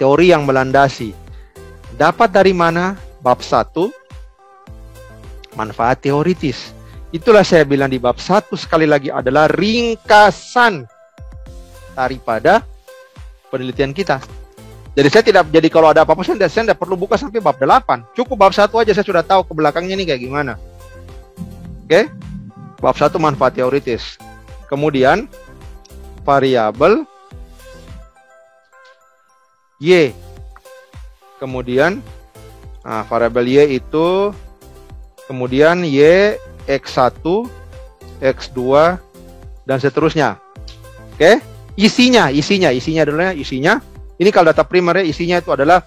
[SPEAKER 1] Teori yang melandasi. Dapat dari mana? Bab 1 manfaat teoritis. Itulah saya bilang di bab 1 sekali lagi adalah ringkasan daripada penelitian kita. Jadi saya tidak, jadi kalau ada apa-apa saya tidak perlu buka sampai bab 8. Cukup bab 1 aja saya sudah tahu ke belakangnya nih kayak gimana. Oke? Bab 1 manfaat teoritis. Kemudian variabel Y. Kemudian variabel Y itu kemudian Y, X1, X2 dan seterusnya. Oke? Isinya dulu ya, isinya. Ini kalau data primer ya, isinya itu adalah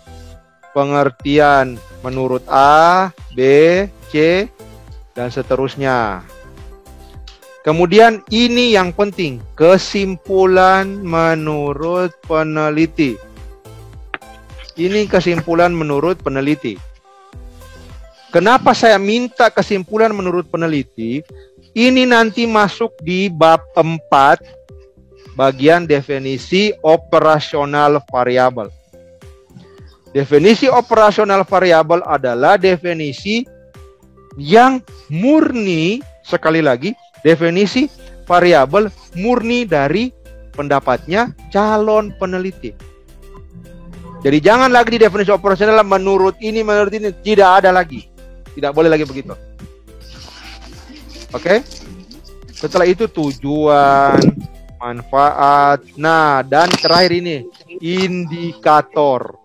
[SPEAKER 1] pengertian menurut A, B, C, dan seterusnya. Kemudian ini yang penting, kesimpulan menurut peneliti. Ini kesimpulan menurut peneliti. Kenapa saya minta kesimpulan menurut peneliti? Ini nanti masuk di bab 4. Bagian definisi operasional variabel. Definisi operasional variabel adalah definisi yang murni, sekali lagi, definisi variabel murni dari pendapatnya calon peneliti. Jadi jangan lagi di definisi operasional menurut ini, tidak ada lagi. Tidak boleh lagi begitu. Oke? Setelah itu tujuan, manfaat. Nah, dan terakhir ini indikator.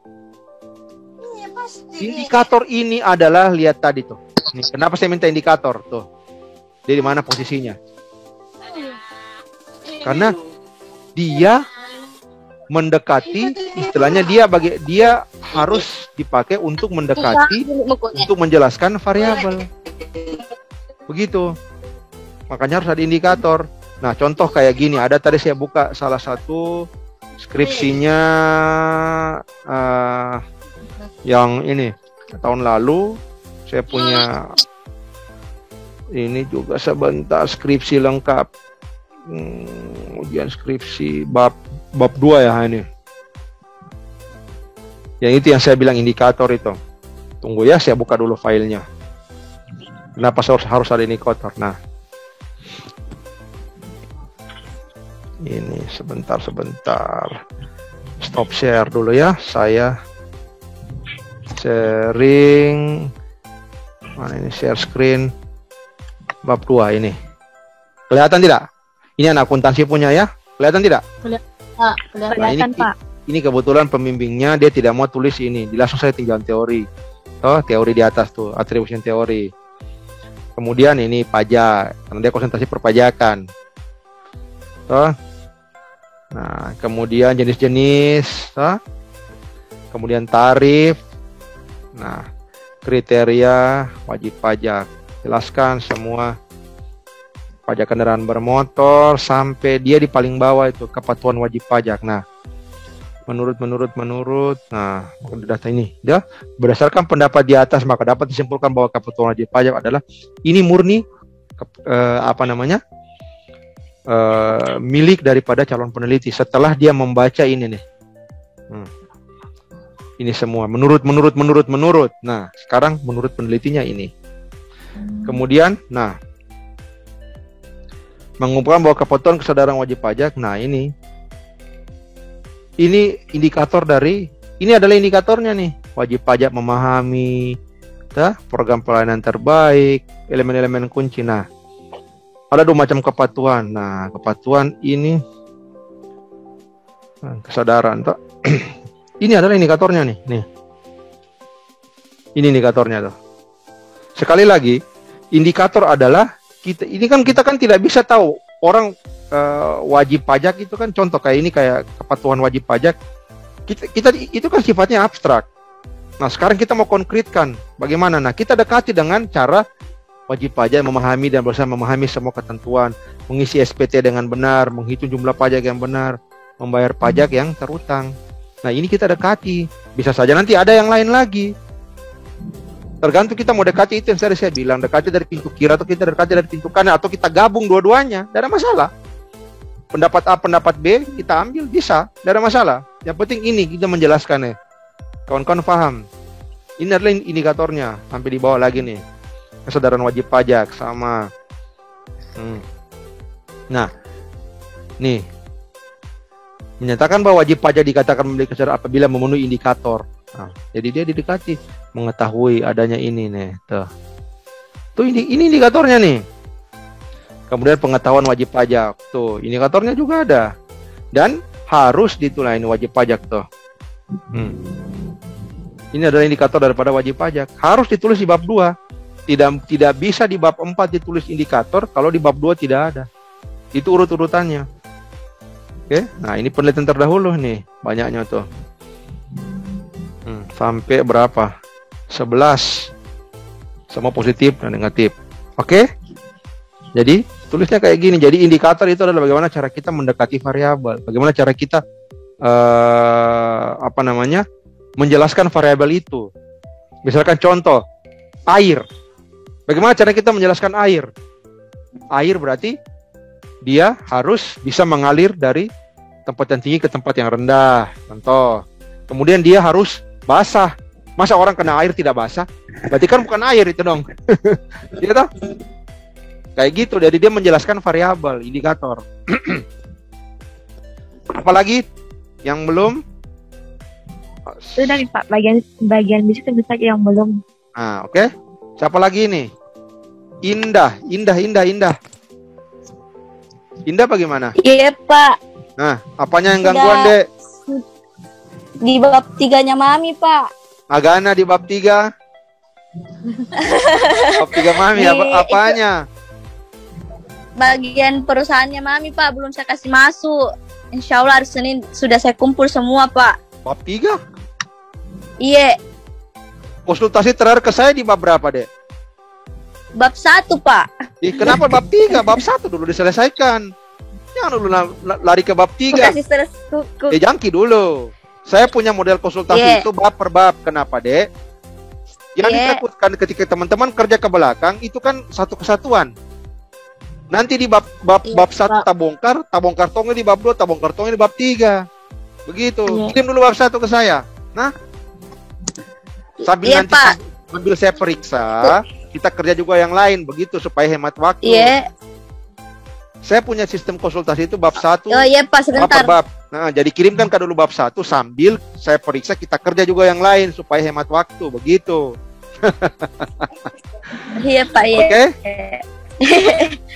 [SPEAKER 1] Indikator ini adalah, lihat tadi tuh. Nih, kenapa saya minta indikator tuh? Jadi mana posisinya? Karena dia mendekati, istilahnya dia harus dipakai untuk mendekati, untuk menjelaskan variabel. Begitu. Makanya harus ada indikator. Nah, contoh kayak gini, ada tadi saya buka salah satu skripsinya yang ini tahun lalu saya punya ini juga sebentar skripsi lengkap, ujian skripsi bab 2 ya ini. Yang itu yang saya bilang indikator itu. Tunggu ya, saya buka dulu filenya. Kenapa harus ada indikator? Nah, ini sebentar. Stop share dulu ya. Saya sharing. Mana ini share screen? Bab 2 ini. Kelihatan tidak? Ini anak akuntansi punya ya. Kelihatan tidak?
[SPEAKER 7] Kelihatan,
[SPEAKER 1] Pak. Ini kebetulan pembimbingnya dia tidak mau tulis ini. Langsung saya tinggal teori. Teori di atas tuh, attribution teori. Kemudian ini pajak, karena dia konsentrasi perpajakan. Nah, kemudian jenis-jenis, kemudian tarif, nah, kriteria wajib pajak, jelaskan semua pajak kendaraan bermotor sampai dia di paling bawah itu kepatuhan wajib pajak. Nah, menurut, nah, data ini, ya, berdasarkan pendapat di atas maka dapat disimpulkan bahwa kepatuhan wajib pajak adalah ini murni milik daripada calon peneliti setelah dia membaca ini nih. Ini semua menurut. Nah, sekarang menurut penelitinya ini. Kemudian, nah, mengumpulkan bahwa kepatuhan kesadaran wajib pajak. Nah, ini indikator dari, ini adalah indikatornya nih. Wajib pajak memahami program pelayanan terbaik, elemen-elemen kunci. Nah, ada 2 macam kepatuhan. Nah, kepatuhan ini kesadaran toh. Ini adalah indikatornya nih. Ini indikatornya tuh. Sekali lagi, indikator adalah kita kan tidak bisa tahu orang wajib pajak itu kan contoh kayak ini, kayak kepatuhan wajib pajak. Kita itu kan sifatnya abstrak. Nah, sekarang kita mau konkretkan bagaimana? Nah, kita dekati dengan cara wajib pajak memahami dan berusaha memahami semua ketentuan, mengisi SPT dengan benar, menghitung jumlah pajak yang benar, membayar pajak yang terutang. Nah, ini kita dekati. Bisa saja nanti ada yang lain lagi. Tergantung kita mau dekati itu yang saya bilang, dekati dari pintu kiri atau kita dekati dari pintu kanan atau kita gabung dua-duanya, tidak ada masalah. Pendapat A, pendapat B kita ambil bisa, tidak ada masalah. Yang penting ini kita menjelaskannya. Kawan-kawan paham. Ini adalah indikatornya. Sampai di bawah lagi nih. Kesadaran wajib pajak sama. Nah, nih. Menyatakan bahwa wajib pajak dikatakan memiliki kesadaran apabila memenuhi indikator. Nah, jadi dia didekati mengetahui adanya ini nih, tuh ini indikatornya nih. Kemudian pengetahuan wajib pajak, tuh indikatornya juga ada dan harus ditulis ini wajib pajak tuh. Ini adalah indikator daripada wajib pajak, harus ditulis di bab 2. Tidak bisa di bab 4 ditulis indikator kalau di bab 2 tidak ada. Itu urut-urutannya. Oke, nah ini penelitian terdahulu nih, banyaknya tuh. Sampai berapa? 11. Semua positif dan negatif. Oke? Jadi, tulisnya kayak gini. Jadi indikator itu adalah bagaimana cara kita mendekati variabel, bagaimana cara kita menjelaskan variabel itu. Misalkan contoh, air. Bagaimana cara kita menjelaskan air? Air berarti dia harus bisa mengalir dari tempat yang tinggi ke tempat yang rendah. Contoh. Kemudian dia harus basah. Masa orang kena air tidak basah? Berarti kan bukan air itu dong. Iya toh? Kayak gitu. Jadi dia menjelaskan variabel, indikator. Apalagi yang belum?
[SPEAKER 7] Sudah nih Pak, bagian bisnis tentu saja yang belum.
[SPEAKER 1] Nah, oke. Siapa lagi nih? Indah. Indah bagaimana?
[SPEAKER 8] Iya Pak.
[SPEAKER 1] Nah, apanya yang gangguan, Dek?
[SPEAKER 8] Di bab 3-nya Mami, Pak.
[SPEAKER 1] Agana di bab 3. Bab 3 Mami, apanya?
[SPEAKER 8] Bagian perusahaannya Mami, Pak. Belum saya kasih masuk. Insya Allah hari Senin sudah saya kumpul semua, Pak.
[SPEAKER 1] Bab 3?
[SPEAKER 8] Iya.
[SPEAKER 1] Konsultasi terakhir ke saya di bab berapa, Dek?
[SPEAKER 8] Bab 1, Pak.
[SPEAKER 1] Kenapa bab 3? Bab 1 dulu diselesaikan. Jangan dulu lari ke bab 3. Jangki dulu. Saya punya model konsultasi itu bab per bab. Kenapa, Dek? Yang ditakutkan ketika teman-teman kerja ke belakang itu kan satu kesatuan. Nanti di bab 1 tabongkar tongnya di bab 2, tabongkar tongnya di bab 3. Begitu. Kirim dulu bab 1 ke saya. Nah, sambil nanti sambil saya periksa, kita kerja juga yang lain begitu supaya hemat waktu. Saya punya sistem konsultasi itu bab 1.
[SPEAKER 8] Oh iya Pak, sebentar.
[SPEAKER 1] Bab. Nah, jadi kirimkan ke dulu bab 1 sambil saya periksa, kita kerja juga yang lain supaya hemat waktu begitu.
[SPEAKER 8] Iya Pak, iya.
[SPEAKER 1] Oke.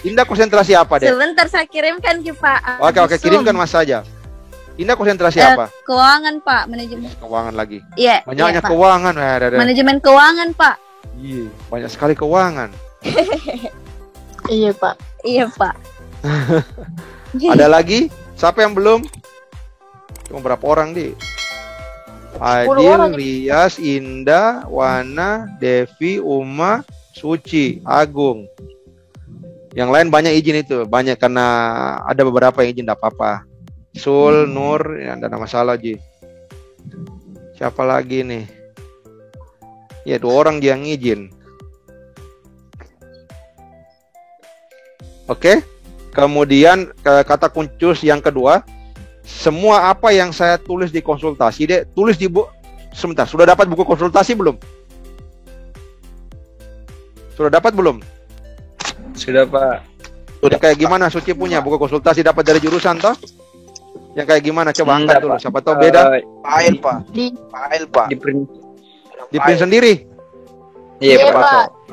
[SPEAKER 1] Indah konsentrasi apa, Dek?
[SPEAKER 8] Sebentar saya kirimkan ke Pak.
[SPEAKER 1] Oke, kirimkan Mas saja. Indah konsentrasi apa?
[SPEAKER 8] Keuangan, Pak, manajemen.
[SPEAKER 1] Keuangan lagi.
[SPEAKER 8] Iya.
[SPEAKER 1] Banyaknya keuangan.
[SPEAKER 8] Manajemen keuangan, Pak.
[SPEAKER 1] Iya, banyak sekali keuangan.
[SPEAKER 3] Iya, Pak.
[SPEAKER 8] Iya, Pak.
[SPEAKER 1] Ada lagi? Siapa yang belum? Cuma berapa orang, Di? Adil, Rias, Indah, Wana, Devi, Uma, Suci, Agung. Yang lain banyak izin itu, banyak karena ada beberapa yang izin, tidak apa-apa. Sul, Nur, ya, tidak ada masalah, Ji. Siapa lagi nih? Ya, 2 orang yang izin. Oke. Kemudian kata kunci yang kedua, semua apa yang saya tulis di konsultasi, Dek, tulis di buku. Sebentar, sudah dapat buku konsultasi belum? Sudah dapat belum?
[SPEAKER 6] Sudah, Pak.
[SPEAKER 1] Sudah. Kayak gimana Suci punya buku konsultasi dapat dari jurusan toh? Yang kayak gimana? Coba angkat dulu. Siapa tahu beda.
[SPEAKER 5] File, Pak. File, Pak.
[SPEAKER 1] Di print sendiri.
[SPEAKER 6] Iya,
[SPEAKER 1] Pak.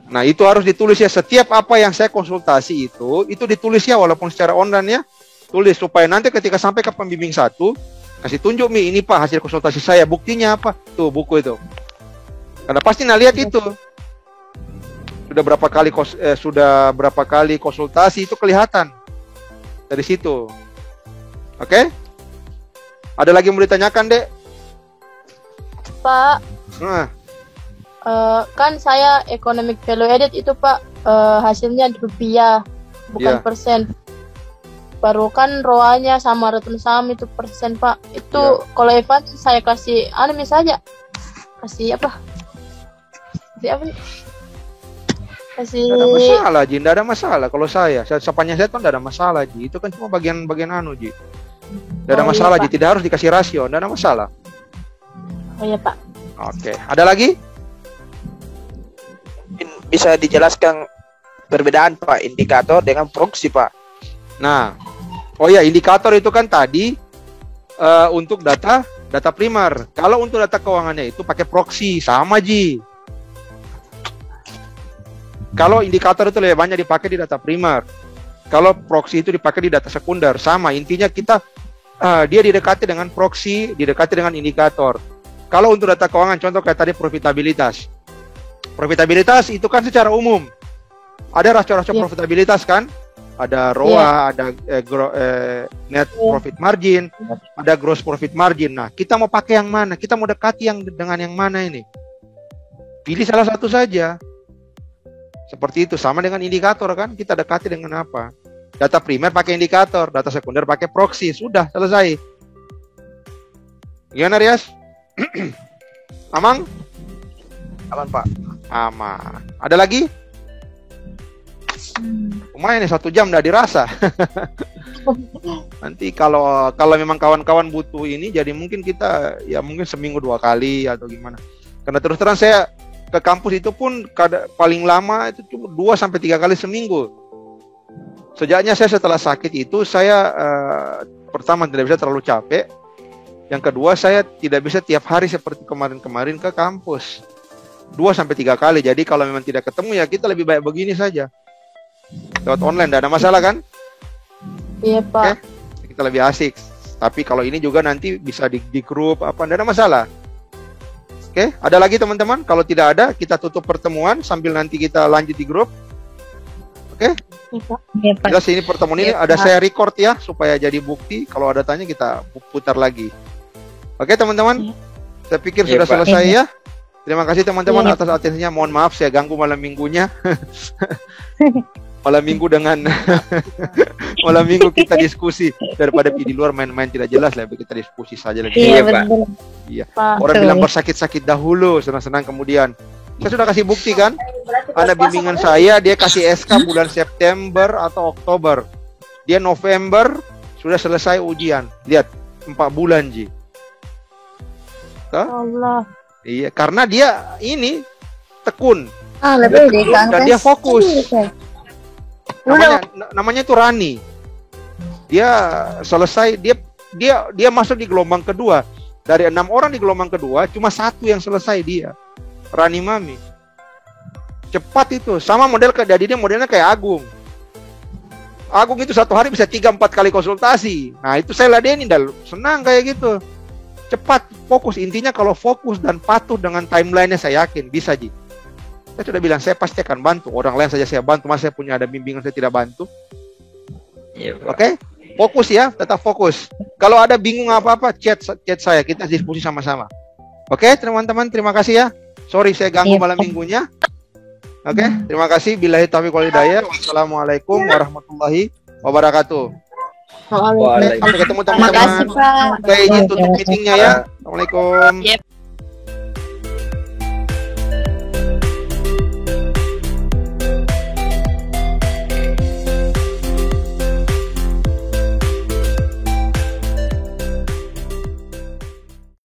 [SPEAKER 1] Nah, itu harus ditulis ya. Setiap apa yang saya konsultasi itu ditulis ya, walaupun secara online ya. Tulis supaya nanti ketika sampai ke pembimbing 1, kasih tunjuk, Mi, ini Pak hasil konsultasi saya. Buktinya apa? Tuh buku itu. Karena pasti lihat itu. Sudah berapa kali konsultasi itu kelihatan dari situ. Oke? Ada lagi yang mau ditanyakan, Dek?
[SPEAKER 3] Pak. Kan saya economic value added itu Pak, hasilnya di rupiah bukan persen. Baru kan ROA-nya sama return saham itu persen Pak. Itu kalau Evan saya kasih saja. Kasih apa? Kasih.
[SPEAKER 1] Tidak ada masalah, Ji. Tidak ada masalah. Kalau saya sapanya saya tuh tidak ada masalah, Ji. Itu kan cuma bagian-bagian Ji. Tidak ada masalah, Ji. Tidak harus dikasih rasio. Tidak ada masalah.
[SPEAKER 3] Oh iya, Pak.
[SPEAKER 1] Oke. Ada lagi?
[SPEAKER 5] Bisa dijelaskan perbedaan, Pak, indikator dengan proksi, Pak?
[SPEAKER 1] Nah, Oh ya, indikator itu kan tadi untuk data primer. Kalau untuk data keuangannya itu pakai proxy, sama Ji. Kalau indikator itu lebih banyak dipakai di data primer. Kalau proxy itu dipakai di data sekunder, sama. Intinya kita dia didekati dengan proxy, didekati dengan indikator. Kalau untuk data keuangan, contoh kayak tadi profitabilitas. Profitabilitas itu kan secara umum. Ada rasio-rasio profitabilitas kan? Ada ROA, ada net profit margin, ada gross profit margin. Nah, kita mau pakai yang mana? Kita mau dekati dengan yang mana ini? Pilih salah satu saja. Seperti itu, sama dengan indikator kan? Kita dekati dengan apa? Data primer pakai indikator, data sekunder pakai proxy. Sudah, selesai. Gimana, Rias? Amang?
[SPEAKER 5] Aman, Pak.
[SPEAKER 1] Aman. Ada lagi? Lumayan nih 1 jam udah dirasa. Nanti kalau memang kawan-kawan butuh ini, jadi mungkin kita ya mungkin seminggu 2 kali atau gimana. Karena terus terang saya ke kampus itu pun paling lama itu cuma 2-3 kali seminggu. Sejaknya saya setelah sakit itu saya pertama tidak bisa terlalu capek. Yang kedua saya tidak bisa tiap hari seperti kemarin-kemarin ke kampus. 2-3 kali. Jadi kalau memang tidak ketemu ya kita lebih baik begini saja. Lewat online, tidak ada masalah kan?
[SPEAKER 3] Iya, Pak.
[SPEAKER 1] Oke? Kita lebih asik. Tapi kalau ini juga nanti bisa di grup apa, tidak ada masalah. Oke, ada lagi teman-teman? Kalau tidak ada, kita tutup pertemuan sambil nanti kita lanjut di grup. Oke? Jelas ini pertemuan ini ada saya record ya supaya jadi bukti. Kalau ada tanya kita putar lagi. Oke teman-teman, saya pikir sudah selesai ya. Terima kasih teman-teman atas atensinya. Mohon maaf saya ganggu malam minggunya. Malam minggu dengan malam minggu kita diskusi daripada di luar main-main tidak jelas, lebih kita diskusi saja lagi.
[SPEAKER 8] Iya, Pak.
[SPEAKER 1] Iya. Orang bilang bersakit-sakit dahulu, senang-senang kemudian. Saya sudah kasih bukti kan? Ada bimbingan saya, dia kasih SK bulan September atau Oktober. Dia November sudah selesai ujian. Lihat, 4 bulan Ji.
[SPEAKER 3] Allah.
[SPEAKER 1] Iya, karena dia ini tekun.
[SPEAKER 8] Lebih deh,
[SPEAKER 1] dan dia fokus. Namanya itu Rani. Dia selesai, dia masuk di gelombang kedua. Dari 6 orang di gelombang kedua, cuma 1 yang selesai dia. Rani Mami. Cepat itu. Sama model kayak dia modelnya kayak Agung. Agung itu 1 hari bisa 3-4 kali konsultasi. Nah itu saya ladenin, senang kayak gitu. Cepat, fokus. Intinya kalau fokus dan patuh dengan timeline-nya saya yakin bisa Ji. Saya sudah bilang, saya pasti akan bantu. Orang lain saja saya bantu, masa saya punya ada bimbingan saya tidak bantu. Oke? Fokus ya, tetap fokus. Kalau ada bingung apa-apa, chat saya, kita diskusi sama-sama. Oke, teman-teman, terima kasih ya. Sorry saya ganggu malam minggunya. Oke, terima kasih. Billahi taufiq wal hidayah. Wassalamualaikum warahmatullahi wabarakatuh. Sampai ketemu teman-teman.
[SPEAKER 8] Terima kasih, Pak.
[SPEAKER 1] Saya izin tutup meetingnya ya. Assalamualaikum.